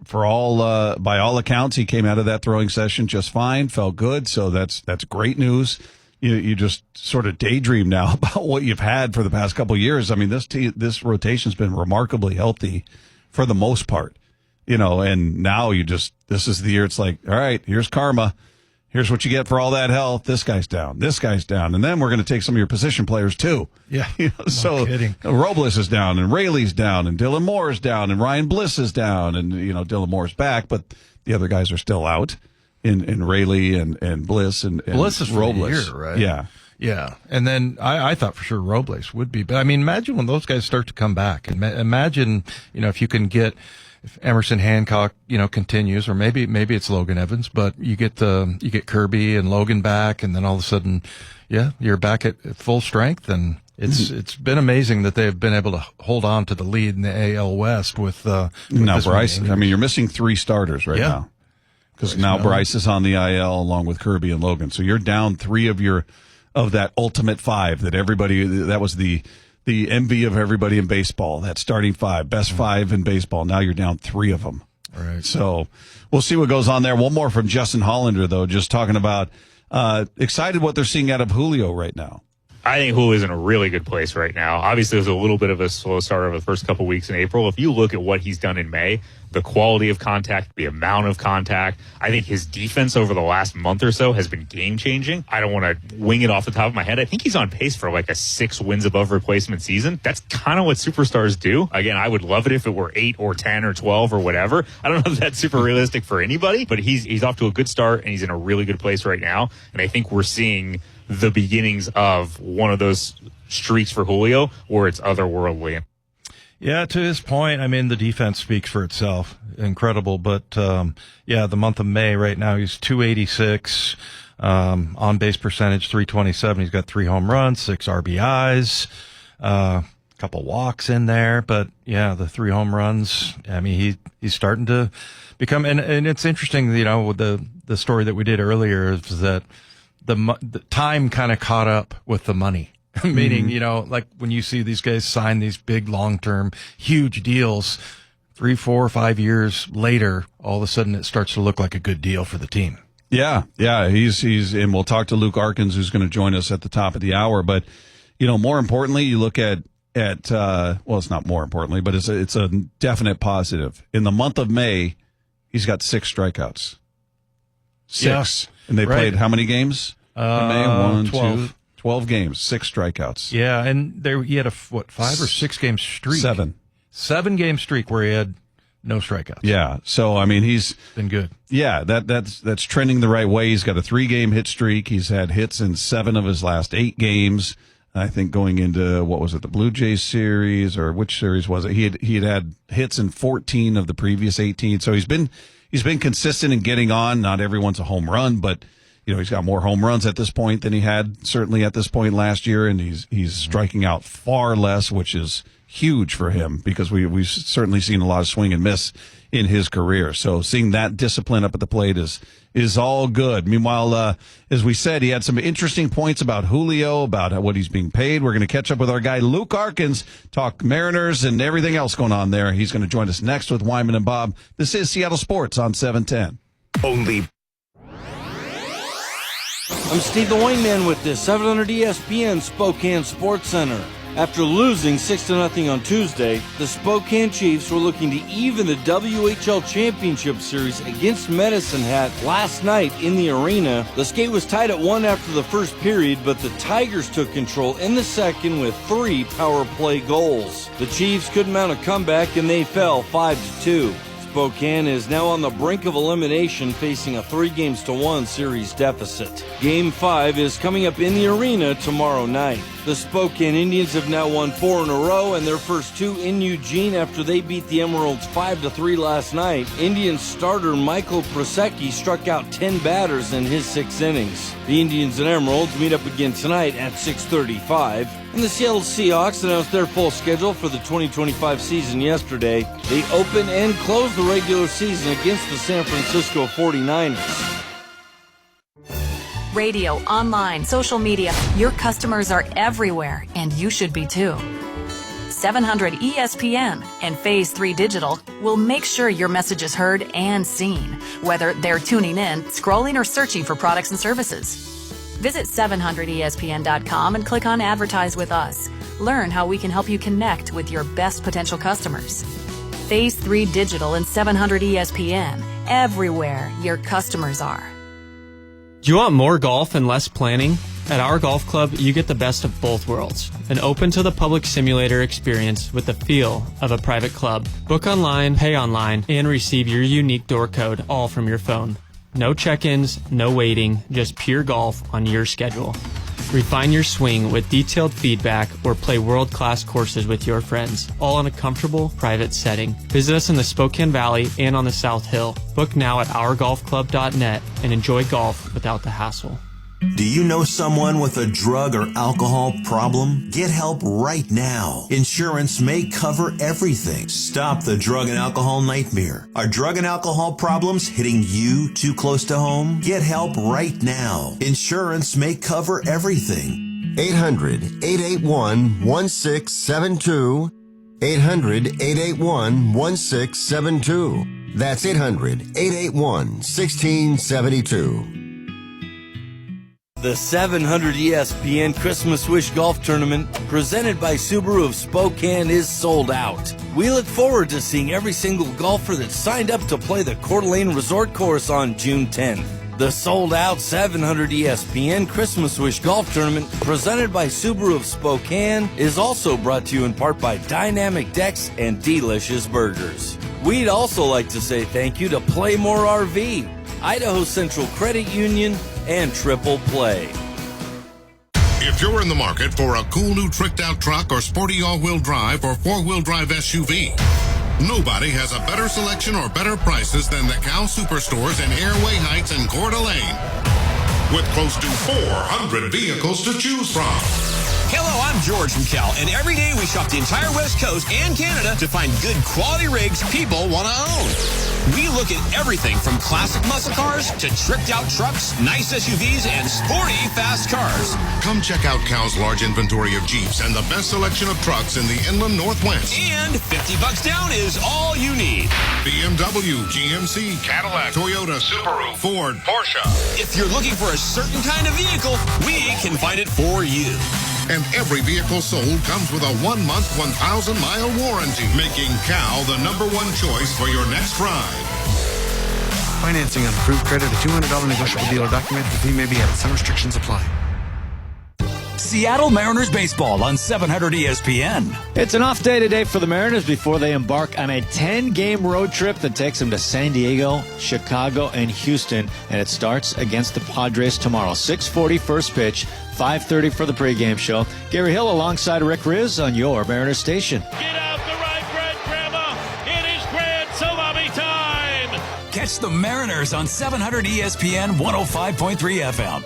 for all by all accounts, he came out of that throwing session just fine, felt good. So that's great news. You just sort of daydream now about what you've had for the past couple of years. I mean, this rotation's been remarkably healthy for the most part, and now this is the year it's like, all right, here's karma. Here's what you get for all that health. This guy's down. This guy's down. And then we're going to take some of your position players too. Yeah. So kidding. Robles is down, and Rayleigh's down, and Dylan Moore is down, and Ryan Bliss is down, and Dylan Moore's back, but the other guys are still out. In Rayleigh and Bliss and Bliss is for Robles. the year, right? Yeah. Yeah. And then I thought for sure Robles would be. But I mean, imagine when those guys start to come back. And imagine, if you can get, if Emerson Hancock, continues, or maybe it's Logan Evans, but you get Kirby and Logan back, and then all of a sudden, you're back at full strength. And it's been amazing that they've been able to hold on to the lead in the AL West with now Bryce. I mean, you're missing 3 starters right now. Because now Bryce is on the IL along with Kirby and Logan. So you're down 3 of that ultimate 5 that was the envy of everybody in baseball, that starting 5, best 5 in baseball. Now you're down 3 of them. Right. So we'll see what goes on there. One more from Justin Hollander, though, just talking about excited what they're seeing out of Julio right now. I think Julio's in a really good place right now. Obviously, it was a little bit of a slow start over the first couple weeks in April. If you look at what he's done in May, the quality of contact, the amount of contact, I think his defense over the last month or so has been game-changing. I don't want to wing it off the top of my head. I think he's on pace for like a 6 wins above replacement season. That's kind of what superstars do. Again, I would love it if it were 8 or 10 or 12 or whatever. I don't know if that's super realistic for anybody, but he's off to a good start, and he's in a really good place right now. And I think we're seeing the beginnings of one of those streaks for Julio where it's otherworldly. Yeah, to his point, I mean, the defense speaks for itself. Incredible. But, the month of May right now, he's 286, on base percentage, 327. He's got 3 home runs, 6 RBIs, a couple walks in there. But, yeah, the 3 home runs, I mean, he's starting to become, and it's interesting, with the story that we did earlier is that the time kind of caught up with the money. Meaning, like when you see these guys sign these big, long-term, huge deals, 3, 4, 5 years later, all of a sudden it starts to look like a good deal for the team. Yeah. He's and we'll talk to Luke Arkins, who's going to join us at the top of the hour. But, more importantly, you look at it's not more importantly, but it's a definite positive. In the month of May, he's got 6 strikeouts. 6. Yeah, and they played how many games? In May? 1, 12. 12 games, 6 strikeouts. Yeah, and he had a 5 or 6 game streak? 7 game streak where he had no strikeouts. Yeah, so I mean he's been good. Yeah, that's trending the right way. He's got a 3-game hit streak. He's had hits in 7 of his last 8 games. I think going into the Blue Jays series, or which series was it? He had hits in 14 of the previous 18. So he's been consistent in getting on. Not everyone's a home run, but he's got more home runs at this point than he had certainly at this point last year, and he's striking out far less, which is huge for him because we've certainly seen a lot of swing and miss in his career. So seeing that discipline up at the plate is all good. Meanwhile, as we said, he had some interesting points about Julio, about what he's being paid. We're going to catch up with our guy Luke Arkins, talk Mariners and everything else going on there. He's going to join us next with Wyman and Bob. This is Seattle Sports on 710. Only. I'm Steve the Wayman with the 700 ESPN Spokane Sports Center. After losing 6-0 on Tuesday, the Spokane Chiefs were looking to even the WHL Championship Series against Medicine Hat last night in the arena. The skate was tied at 1 after the first period, but the Tigers took control in the second with 3 power play goals. The Chiefs couldn't mount a comeback and they fell 5-2. Spokane is now on the brink of elimination, facing a 3-1 series deficit. Game 5 is coming up in the arena tomorrow night. The Spokane Indians have now won 4 in a row, and their first 2 in Eugene after they beat the Emeralds 5-3 last night. Indians starter Michael Prosecki struck out 10 batters in his 6 innings. The Indians and Emeralds meet up again tonight at 6:35. And the Seattle Seahawks announced their full schedule for the 2025 season yesterday. They open and close the regular season against the San Francisco 49ers. Radio, online, social media, your customers are everywhere, and you should be too. 700 ESPN and Phase 3 Digital will make sure your message is heard and seen, whether they're tuning in, scrolling, or searching for products and services. Visit 700ESPN.com and click on Advertise with Us. Learn how we can help you connect with your best potential customers. Phase 3 Digital and 700 ESPN, everywhere your customers are. Do you want more golf and less planning? At our golf club, you get the best of both worlds. An open-to-the-public simulator experience with the feel of a private club. Book online, pay online, and receive your unique door code all from your phone. No check-ins, no waiting, just pure golf on your schedule. Refine your swing with detailed feedback or play world-class courses with your friends, all in a comfortable, private setting. Visit us in the Spokane Valley and on the South Hill. Book now at ourgolfclub.net and enjoy golf without the hassle. Do you know someone with a drug or alcohol problem? Get help right now. Insurance may cover everything. Stop the drug and alcohol nightmare. Are drug and alcohol problems hitting you too close to home? Get help right now. Insurance may cover everything. 800-881-1672. 800-881-1672. That's 800-881-1672. The 700 ESPN Christmas Wish Golf Tournament, presented by Subaru of Spokane, is sold out. We look forward to seeing every single golfer that signed up to play the Coeur d'Alene Resort Course on June 10th. The sold-out 700 ESPN Christmas Wish Golf Tournament, presented by Subaru of Spokane, is also brought to you in part by Dynamic Decks and Delicious Burgers. We'd also like to say thank you to Play More RV, Idaho Central Credit Union, and Triple Play. If you're in the market for a cool new tricked-out truck or sporty all-wheel drive or four-wheel drive SUV, nobody has a better selection or better prices than the Cal Superstores in Airway Heights and Coeur d'Alene, with close to 400 vehicles to choose from. Hello, I'm George from Cal, and every day we shop the entire West Coast and Canada to find good quality rigs people want to own. We look at everything from classic muscle cars to tricked-out trucks, nice SUVs, and sporty fast cars. Come check out Cal's large inventory of Jeeps and the best selection of trucks in the Inland Northwest. And $50 down is all you need. BMW, GMC, Cadillac, Toyota, Subaru, Ford, Porsche. If you're looking for a certain kind of vehicle, we can find it for you. And every vehicle sold comes with a 1-month, 1,000-mile warranty, making Cal the #1 choice for your next ride. Financing on approved credit, a $200 negotiable dealer document. The fee may be added. Some restrictions apply. Seattle Mariners baseball on 700 ESPN. It's an off day today for the Mariners before they embark on a 10-game road trip that takes them to San Diego, Chicago, and Houston. And it starts against the Padres tomorrow. 6:40 first pitch, 5:30 for the pregame show. Gary Hill alongside Rick Riz on your Mariners station. Get out the right, Grandma. It is Grand Salami time. Catch the Mariners on 700 ESPN 105.3 FM.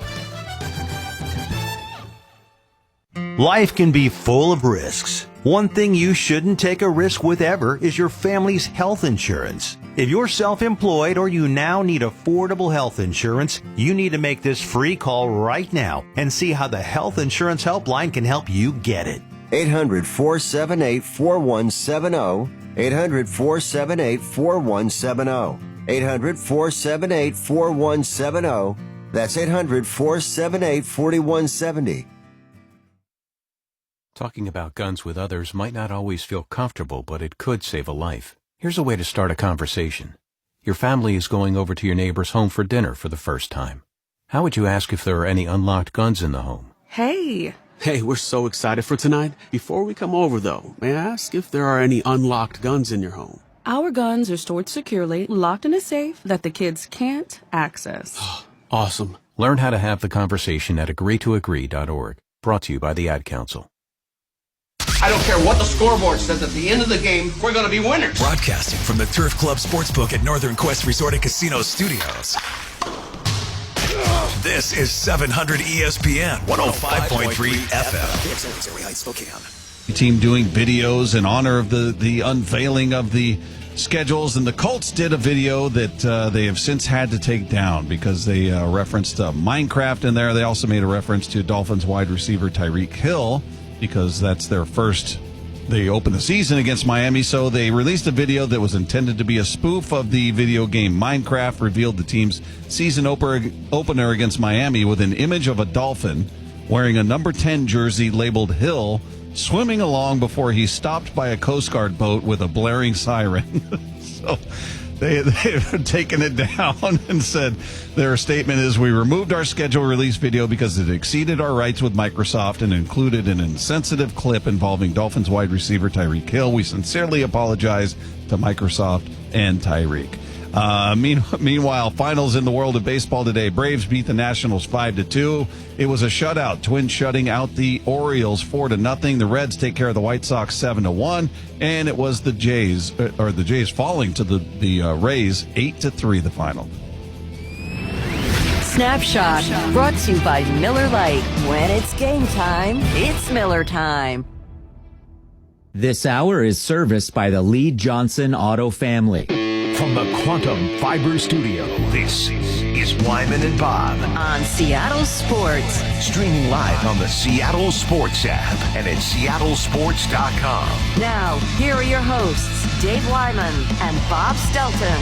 Life can be full of risks. One thing you shouldn't take a risk with ever is your family's health insurance. If you're self-employed or you now need affordable health insurance, you need to make this free call right now and see how the Health Insurance Helpline can help you get it. 800-478-4170. 800-478-4170. 800-478-4170. That's 800-478-4170. Talking about guns with others might not always feel comfortable, but it could save a life. Here's a way to start a conversation. Your family is going over to your neighbor's home for dinner for the first time. How would you ask if there are any unlocked guns in the home? Hey, we're so excited for tonight. Before we come over, though, may I ask if there are any unlocked guns in your home? Our guns are stored securely, locked in a safe that the kids can't access. Awesome. Learn how to have the conversation at agreetoagree.org. Brought to you by the Ad Council. I don't care what the scoreboard says. At the end of the game, we're going to be winners. Broadcasting from the Turf Club Sportsbook at Northern Quest Resort and Casino Studios. This is 700 ESPN 105.3 FM. Team doing videos in honor of the unveiling of the schedules, and the Colts did a video that they have since had to take down because they referenced Minecraft in there. They also made a reference to Dolphins wide receiver Tyreek Hill, because that's their first. They opened the season against Miami, so they released a video that was intended to be a spoof of the video game Minecraft, revealed the team's season opener against Miami with an image of a dolphin wearing a number 10 jersey labeled Hill, swimming along before he's stopped by a Coast Guard boat with a blaring siren. So they've taken it down and said their statement is, we removed our schedule release video because it exceeded our rights with Microsoft and included an insensitive clip involving Dolphins wide receiver Tyreek Hill. We sincerely apologize to Microsoft and Tyreek. Meanwhile, finals in the world of baseball today. Braves beat the Nationals 5-2. It was a shutout. Twins shutting out the Orioles 4-0. The Reds take care of the White Sox 7-1, and it was the Jays falling to the Rays 8-3. The final. Snapshot brought to you by Miller Lite. When it's game time, it's Miller time. This hour is serviced by the Lee Johnson Auto family. From the Quantum Fiber Studio, this is Wyman and Bob on Seattle Sports. Streaming live on the Seattle Sports app and at seattlesports.com. Now, here are your hosts, Dave Wyman and Bob Stelton.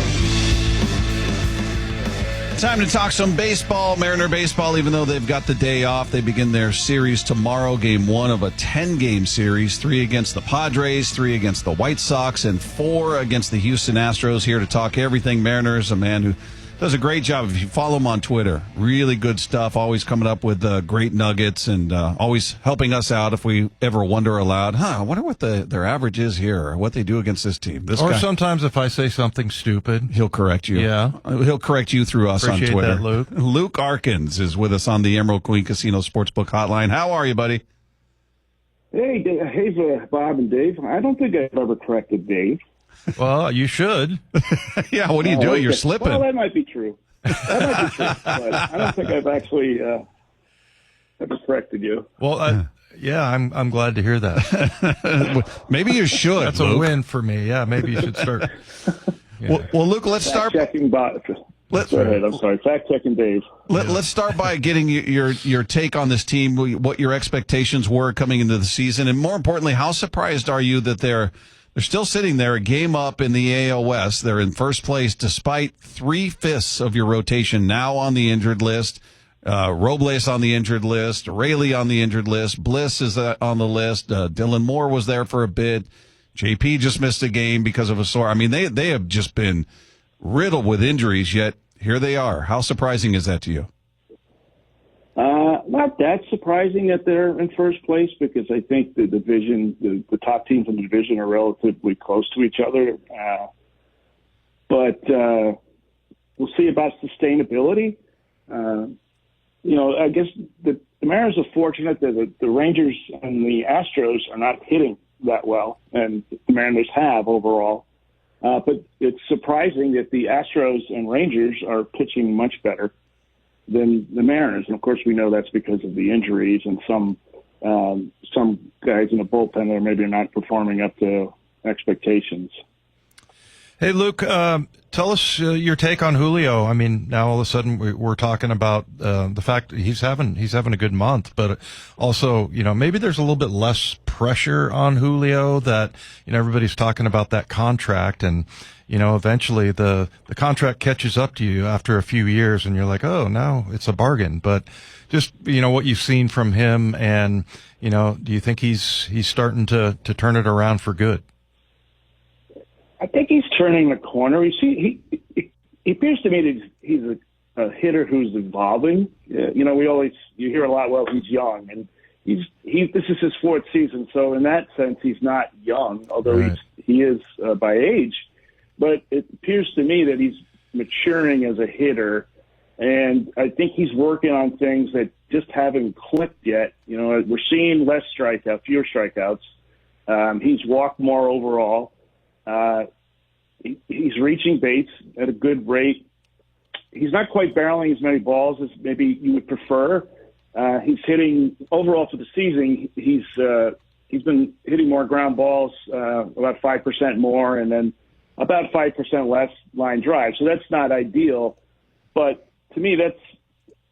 Time to talk some baseball, Mariner baseball. Even though they've got the day off, they begin their series tomorrow. Game 1 of a 10-game series. 3 against the Padres, 3 against the White Sox, and 4 against the Houston Astros. Here to talk everything Mariners, a man who does a great job. If you follow him on Twitter, really good stuff. Always coming up with great nuggets and always helping us out if we ever wonder aloud, I wonder what their average is here or what they do against this team. This or guy, sometimes if I say something stupid, he'll correct you. Yeah. He'll correct you through us Appreciate on Twitter. That, Luke. Luke Arkins is with us on the Emerald Queen Casino Sportsbook Hotline. How are you, buddy? Hey, Bob and Dave. I don't think I've ever corrected Dave. Well, you should. Yeah, what are you doing? You're slipping. Well, that might be true. But I don't think I've actually ever corrected you. Well, yeah, I'm glad to hear that. Maybe you should. That's Luke. a win for me. Yeah, maybe you should start. Yeah. Well, Luke, let's start. Checking Bob. Go ahead. I'm sorry. Fact checking Dave. Let's start by getting your take on this team, what your expectations were coming into the season, and more importantly, how surprised are you that they're still sitting there a game up in the AL West. They're in first place despite 3/5 of your rotation now on the injured list. Robles on the injured list, Raley on the injured list, Bliss is on the list. Dylan Moore was there for a bit. JP just missed a game because of a sore. I mean, they have just been riddled with injuries, yet here they are. How surprising is that to you? Not that surprising that they're in first place because I think the division, the top teams in the division are relatively close to each other. But we'll see about sustainability. I guess the Mariners are fortunate that the Rangers and the Astros are not hitting that well, and the Mariners have overall. But it's surprising that the Astros and Rangers are pitching much better than the Mariners. And, of course, we know that's because of the injuries and some guys in the bullpen that are maybe not performing up to expectations. Hey, Luke, tell us your take on Julio. I mean, now all of a sudden we're talking about the fact that he's having a good month, but also, maybe there's a little bit less pressure on Julio that, everybody's talking about that contract and, eventually the contract catches up to you after a few years and you're like, oh, now it's a bargain. But just, what you've seen from him and, do you think he's starting to turn it around for good? I think he's turning the corner. He appears to me that he's a hitter who's evolving. You hear a lot, well, he's young, and this is his 4th season, so in that sense, he's not young, although right. he is by age. But it appears to me that he's maturing as a hitter, and I think he's working on things that just haven't clicked yet. We're seeing fewer strikeouts. He's walked more overall. He's reaching baits at a good rate. He's not quite barreling as many balls as maybe you would prefer. He's hitting overall for the season. He's been hitting more ground balls, about 5% more, and then about 5% less line drive. So that's not ideal. But to me,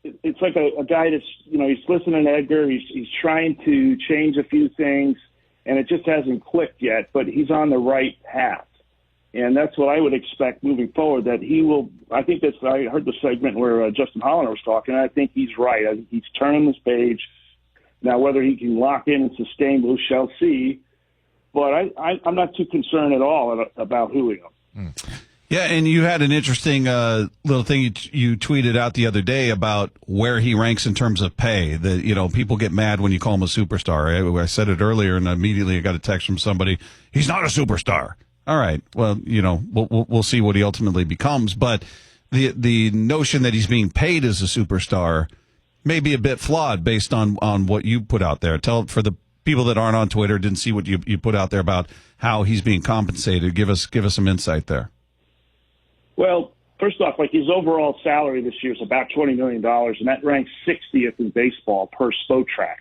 it's like a guy that's he's listening to Edgar. He's trying to change a few things, and it just hasn't clicked yet. But he's on the right path. And that's what I would expect moving forward, that he will – I heard the segment where Justin Hollander was talking, and I think he's right. I think he's turning this page. Now, whether he can lock in and sustain, we shall see. But I'm not too concerned at all about Julio. Yeah, and you had an interesting little thing you tweeted out the other day about where he ranks in terms of pay. That people get mad when you call him a superstar. I said it earlier, and immediately I got a text from somebody. He's not a superstar. All right. Well, we'll see what he ultimately becomes. But the notion that he's being paid as a superstar may be a bit flawed based on what you put out there. For the people that aren't on Twitter, didn't see what you put out there about how he's being compensated. Give us some insight there. Well, first off, his overall salary this year is about $20 million, and that ranks 60th in baseball per Spotrac.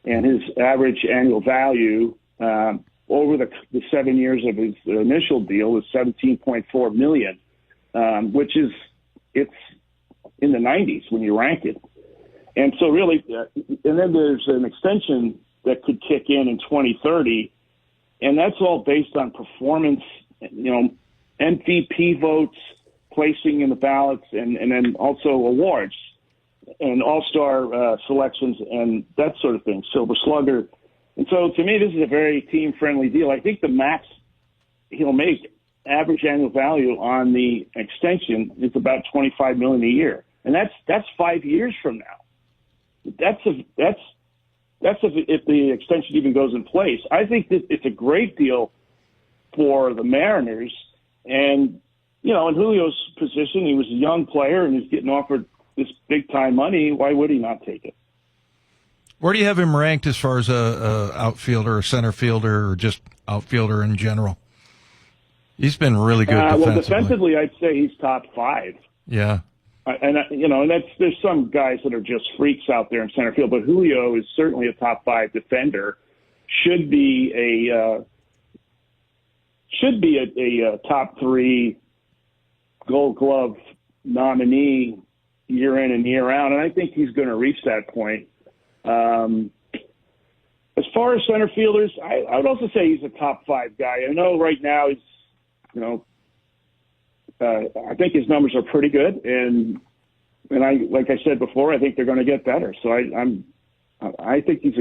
And his average annual value over the 7 years of his initial deal is $17.4 million, which is 90s when you rank it. And so really, and then there's an extension that could kick in 2030, and that's all based on performance, MVP votes, placing in the ballots, and then also awards and all-star selections and that sort of thing, Silver Slugger. And so to me, this is a very team-friendly deal. I think the max he'll make, average annual value on the extension, is about $25 million a year. And that's 5 years from now. That's if the extension even goes in place. I think that it's a great deal for the Mariners. And, in Julio's position, he was a young player and he's getting offered this big-time money. Why would he not take it? Where do you have him ranked as far as a outfielder, or center fielder, or just outfielder in general? He's been really good defensively. Well, defensively, I'd say he's top 5. Yeah. And there's some guys that are just freaks out there in center field, but Julio is certainly a top 5 defender. Should be a top 3 Gold Glove nominee year in and year out, and I think he's going to reach that point. As far as center fielders, I would also say he's a top 5 guy. I know right now he's, I think his numbers are pretty good, and like I said before, I think they're going to get better. So I think he's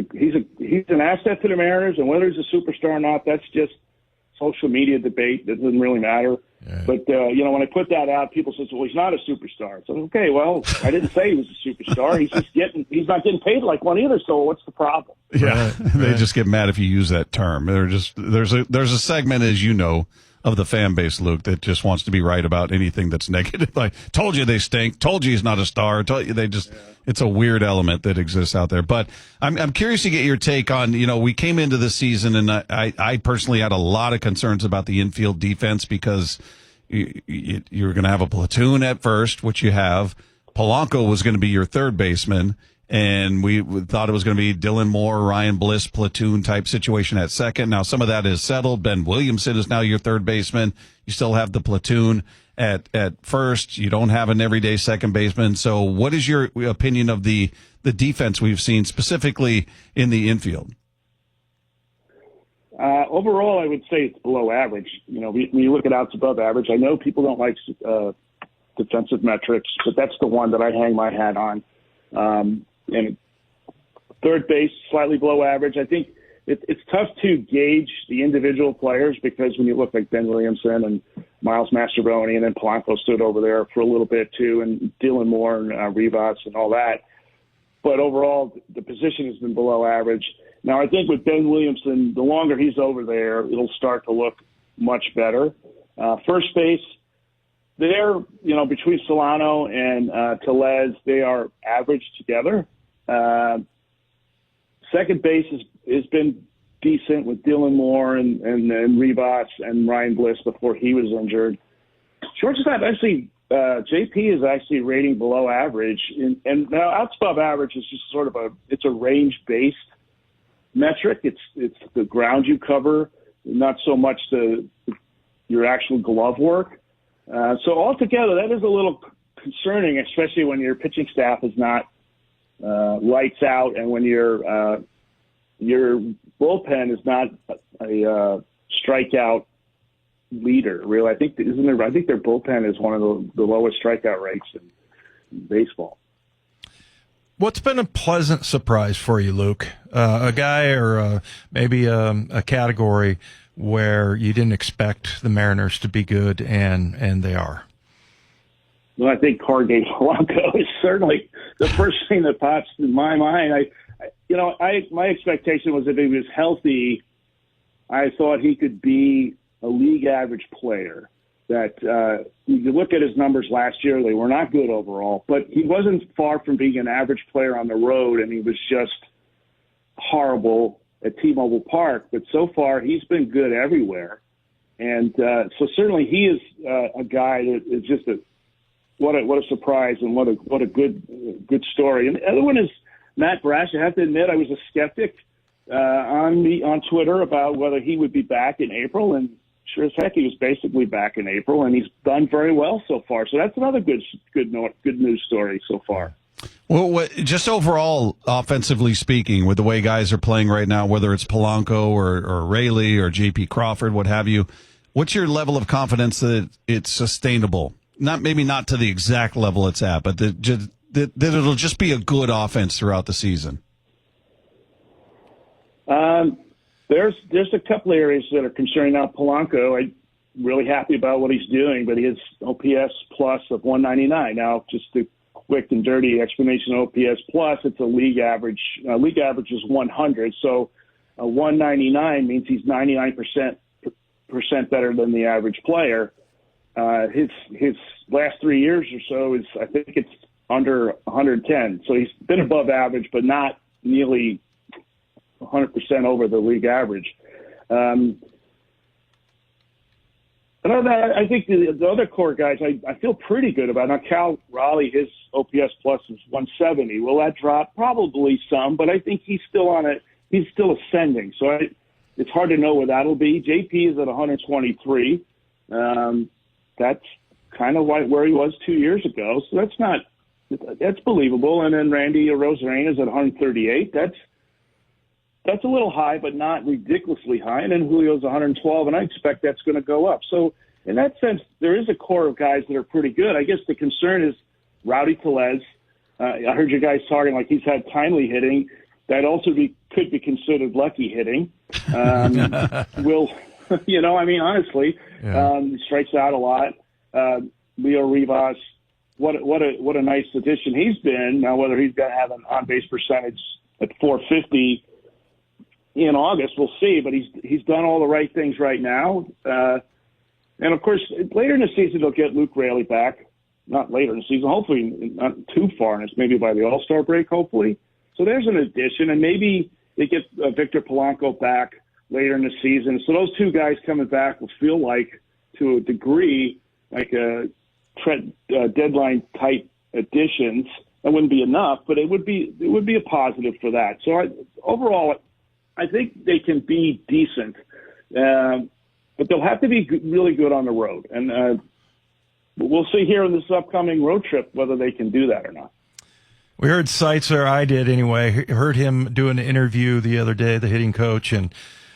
an asset to the Mariners, and whether he's a superstar or not, that's just social media debate. That doesn't really matter. Yeah. But when I put that out, people say, "Well, he's not a superstar." So okay, well, I didn't say he was a superstar. He's not getting paid like one either. So what's the problem? Yeah, they just get mad if you use that term. There's a segment, as you know, of the fan base, Luke, that just wants to be right about anything that's negative. Like, told you they stink, told you he's not a star, told you it's a weird element that exists out there. But I'm curious to get your take on, we came into the season and I personally had a lot of concerns about the infield defense because you're going to have a platoon at first, which you have. Polanco was going to be your third baseman. And we thought it was going to be Dylan Moore, Ryan Bliss platoon type situation at second. Now some of that is settled. Ben Williamson is now your third baseman. You still have the platoon at first. You don't have an everyday second baseman. So what is your opinion of the defense we've seen specifically in the infield? Overall, I would say it's below average. When you look at outs above average, I know people don't like defensive metrics, but that's the one that I hang my hat on. And third base, slightly below average. I think it's tough to gauge the individual players because when you look like Ben Williamson and Miles Mastrobuoni, and then Polanco stood over there for a little bit too, and Dylan Moore and Rivas and all that. But overall, the position has been below average. Now, I think with Ben Williamson, the longer he's over there, it'll start to look much better. First base, they're, between Solano and Tellez, they are average together. Second base has been decent with Dylan Moore and Rivas and Ryan Bliss before he was injured. Shortstop, actually, JP is actually rating below average. And now outs above average is just sort of it's a range-based metric. It's the ground you cover, not so much your actual glove work. So altogether, that is a little concerning, especially when your pitching staff is not lights out, and when your bullpen is not a strikeout leader. Really, I think their bullpen is one of the lowest strikeout rates in baseball. What's been a pleasant surprise for you, Luke? A guy or maybe a category where you didn't expect the Mariners to be good, and they are? Well, I think Jorge Polanco is certainly the first thing that pops in my mind. My expectation was if he was healthy, I thought he could be a league average player. That you look at his numbers last year, they were not good overall, but he wasn't far from being an average player on the road, and he was just horrible at T-Mobile Park. But so far, he's been good everywhere. And so certainly he is a guy that is just what a surprise and what a good story. And the other one is Matt Brash. I have to admit, I was a skeptic on Twitter about whether he would be back in April. And sure as heck he was basically back in April, and he's done very well so far. So that's another good news story so far. Well, just overall, offensively speaking, with the way guys are playing right now, whether it's Polanco or Rayleigh or J.P. Crawford, what have you, what's your level of confidence that it's sustainable? Maybe not to the exact level it's at, but that it'll just be a good offense throughout the season. There's a couple areas that are concerning now. Polanco, I'm really happy about what he's doing, but his OPS plus of 199. Now, just to quick and dirty explanation of OPS plus, it's a league average. League average is 100, so 199 means he's 99% better than the average player. His last 3 years or so is, I think it's under 110. So he's been above average, but not nearly 100% over the league average. Other than that, I think the other core guys, I feel pretty good about. Now, Cal Raleigh, his OPS plus is 170. Will that drop? Probably some, but I think he's still he's still ascending. So it's hard to know where that'll be. JP is at 123. That's kind of where he was 2 years ago. So that's believable. And then Randy Arozarena is at 138. That's a little high, but not ridiculously high. And then Julio's 112, and I expect that's going to go up. So in that sense, there is a core of guys that are pretty good. I guess the concern is Rowdy Tellez. I heard you guys talking like he's had timely hitting. That also could be considered lucky hitting. Honestly, he strikes out a lot. Leo Rivas, what a nice addition he's been. Now, whether he's going to have an on-base percentage at 450 in August, we'll see. But he's done all the right things right now. And of course, later in the season, they'll get Luke Rayleigh back. Not later in the season, hopefully not too far, and it's maybe by the All-Star break, hopefully. So there's an addition, and maybe they get Victor Polanco back later in the season. So those two guys coming back will feel like, to a degree, like a deadline type additions. That wouldn't be enough, but it would be a positive for that. So overall, I think they can be decent, but they'll have to be really good on the road. And we'll see here in this upcoming road trip whether they can do that or not. We heard Seitzer, I did anyway, heard him do an interview the other day, the hitting coach, and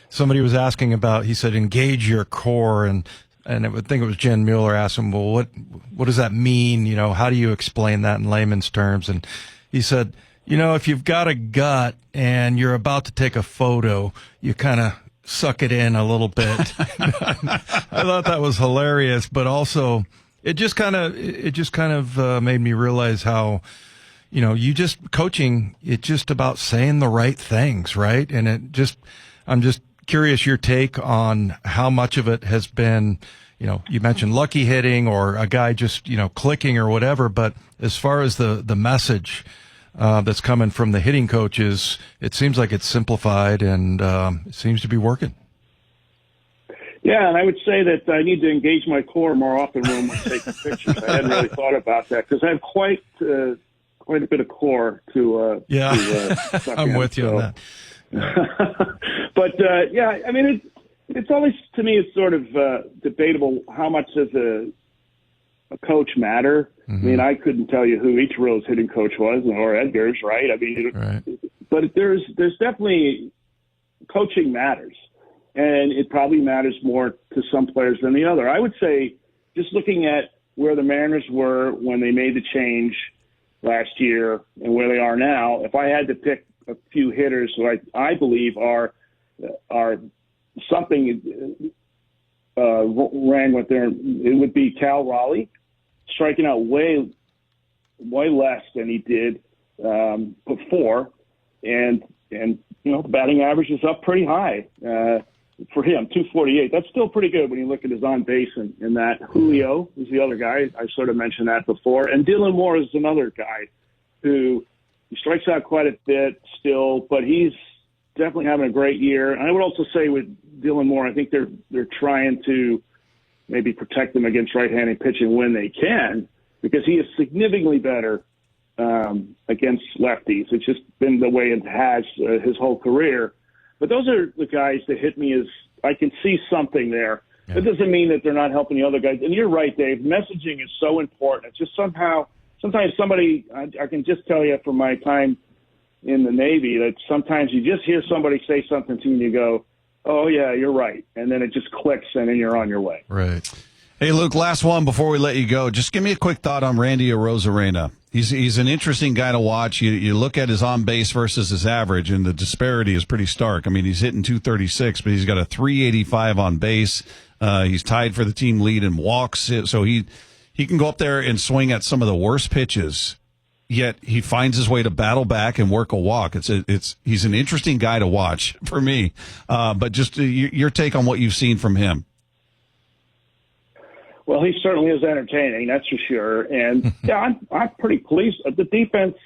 somebody was asking about, he said, engage your core, and I would think it was Jen Mueller asked him, well, what does that mean? You know, how do you explain that in layman's terms? And he said, if you've got a gut and you're about to take a photo, you kind of suck it in a little bit. I thought that was hilarious, but also it just kind of made me realize how, coaching, it's just about saying the right things, right? And I'm just curious your take on how much of it has been, you mentioned lucky hitting or a guy just, clicking or whatever, but as far as the message that's coming from the hitting coaches, it seems like it's simplified and it seems to be working. Yeah, and I would say that I need to engage my core more often when we're taking pictures. I hadn't really thought about that because I have quite a bit of core to suck I'm in, with you on that. But it's always, to me, it's sort of debatable how much does a coach matter. Mm-hmm. I mean, I couldn't tell you who Ichiro's hitting coach was or Edgar's, right? I mean, right. But there's definitely coaching matters, and it probably matters more to some players than the other. I would say, just looking at where the Mariners were when they made the change last year and where they are now, if I had to pick a few hitters who I believe are something rang with there, it would be Cal Raleigh, striking out way less than he did before, and the batting average is up pretty high for him, 248. That's still pretty good when you look at his on base and that. Julio is the other guy. I sort of mentioned that before, and Dylan Moore is another guy who he strikes out quite a bit still, but he's definitely having a great year. And I would also say with Dylan Moore, I think they're trying to maybe protect him against right-handed pitching when they can, because he is significantly better against lefties. It's just been the way it has his whole career. But those are the guys that hit me as I can see something there. It doesn't mean that they're not helping the other guys. And you're right, Dave. Messaging is so important. It's just sometimes somebody, I can just tell you from my time in the Navy that sometimes you just hear somebody say something to you and you go, oh, yeah, you're right. And then it just clicks and then you're on your way. Right. Hey, Luke, last one before we let you go. Just give me a quick thought on Randy Arozarena. He's an interesting guy to watch. You look at his on base versus his average, and the disparity is pretty stark. I mean, he's hitting 236, but he's got a 385 on base. He's tied for the team lead in walks, so he can go up there and swing at some of the worst pitches. Yet he finds his way to battle back and work a walk. He's an interesting guy to watch for me. But just your take on what you've seen from him. Well, he certainly is entertaining, that's for sure. And yeah, I'm pretty pleased. The defense,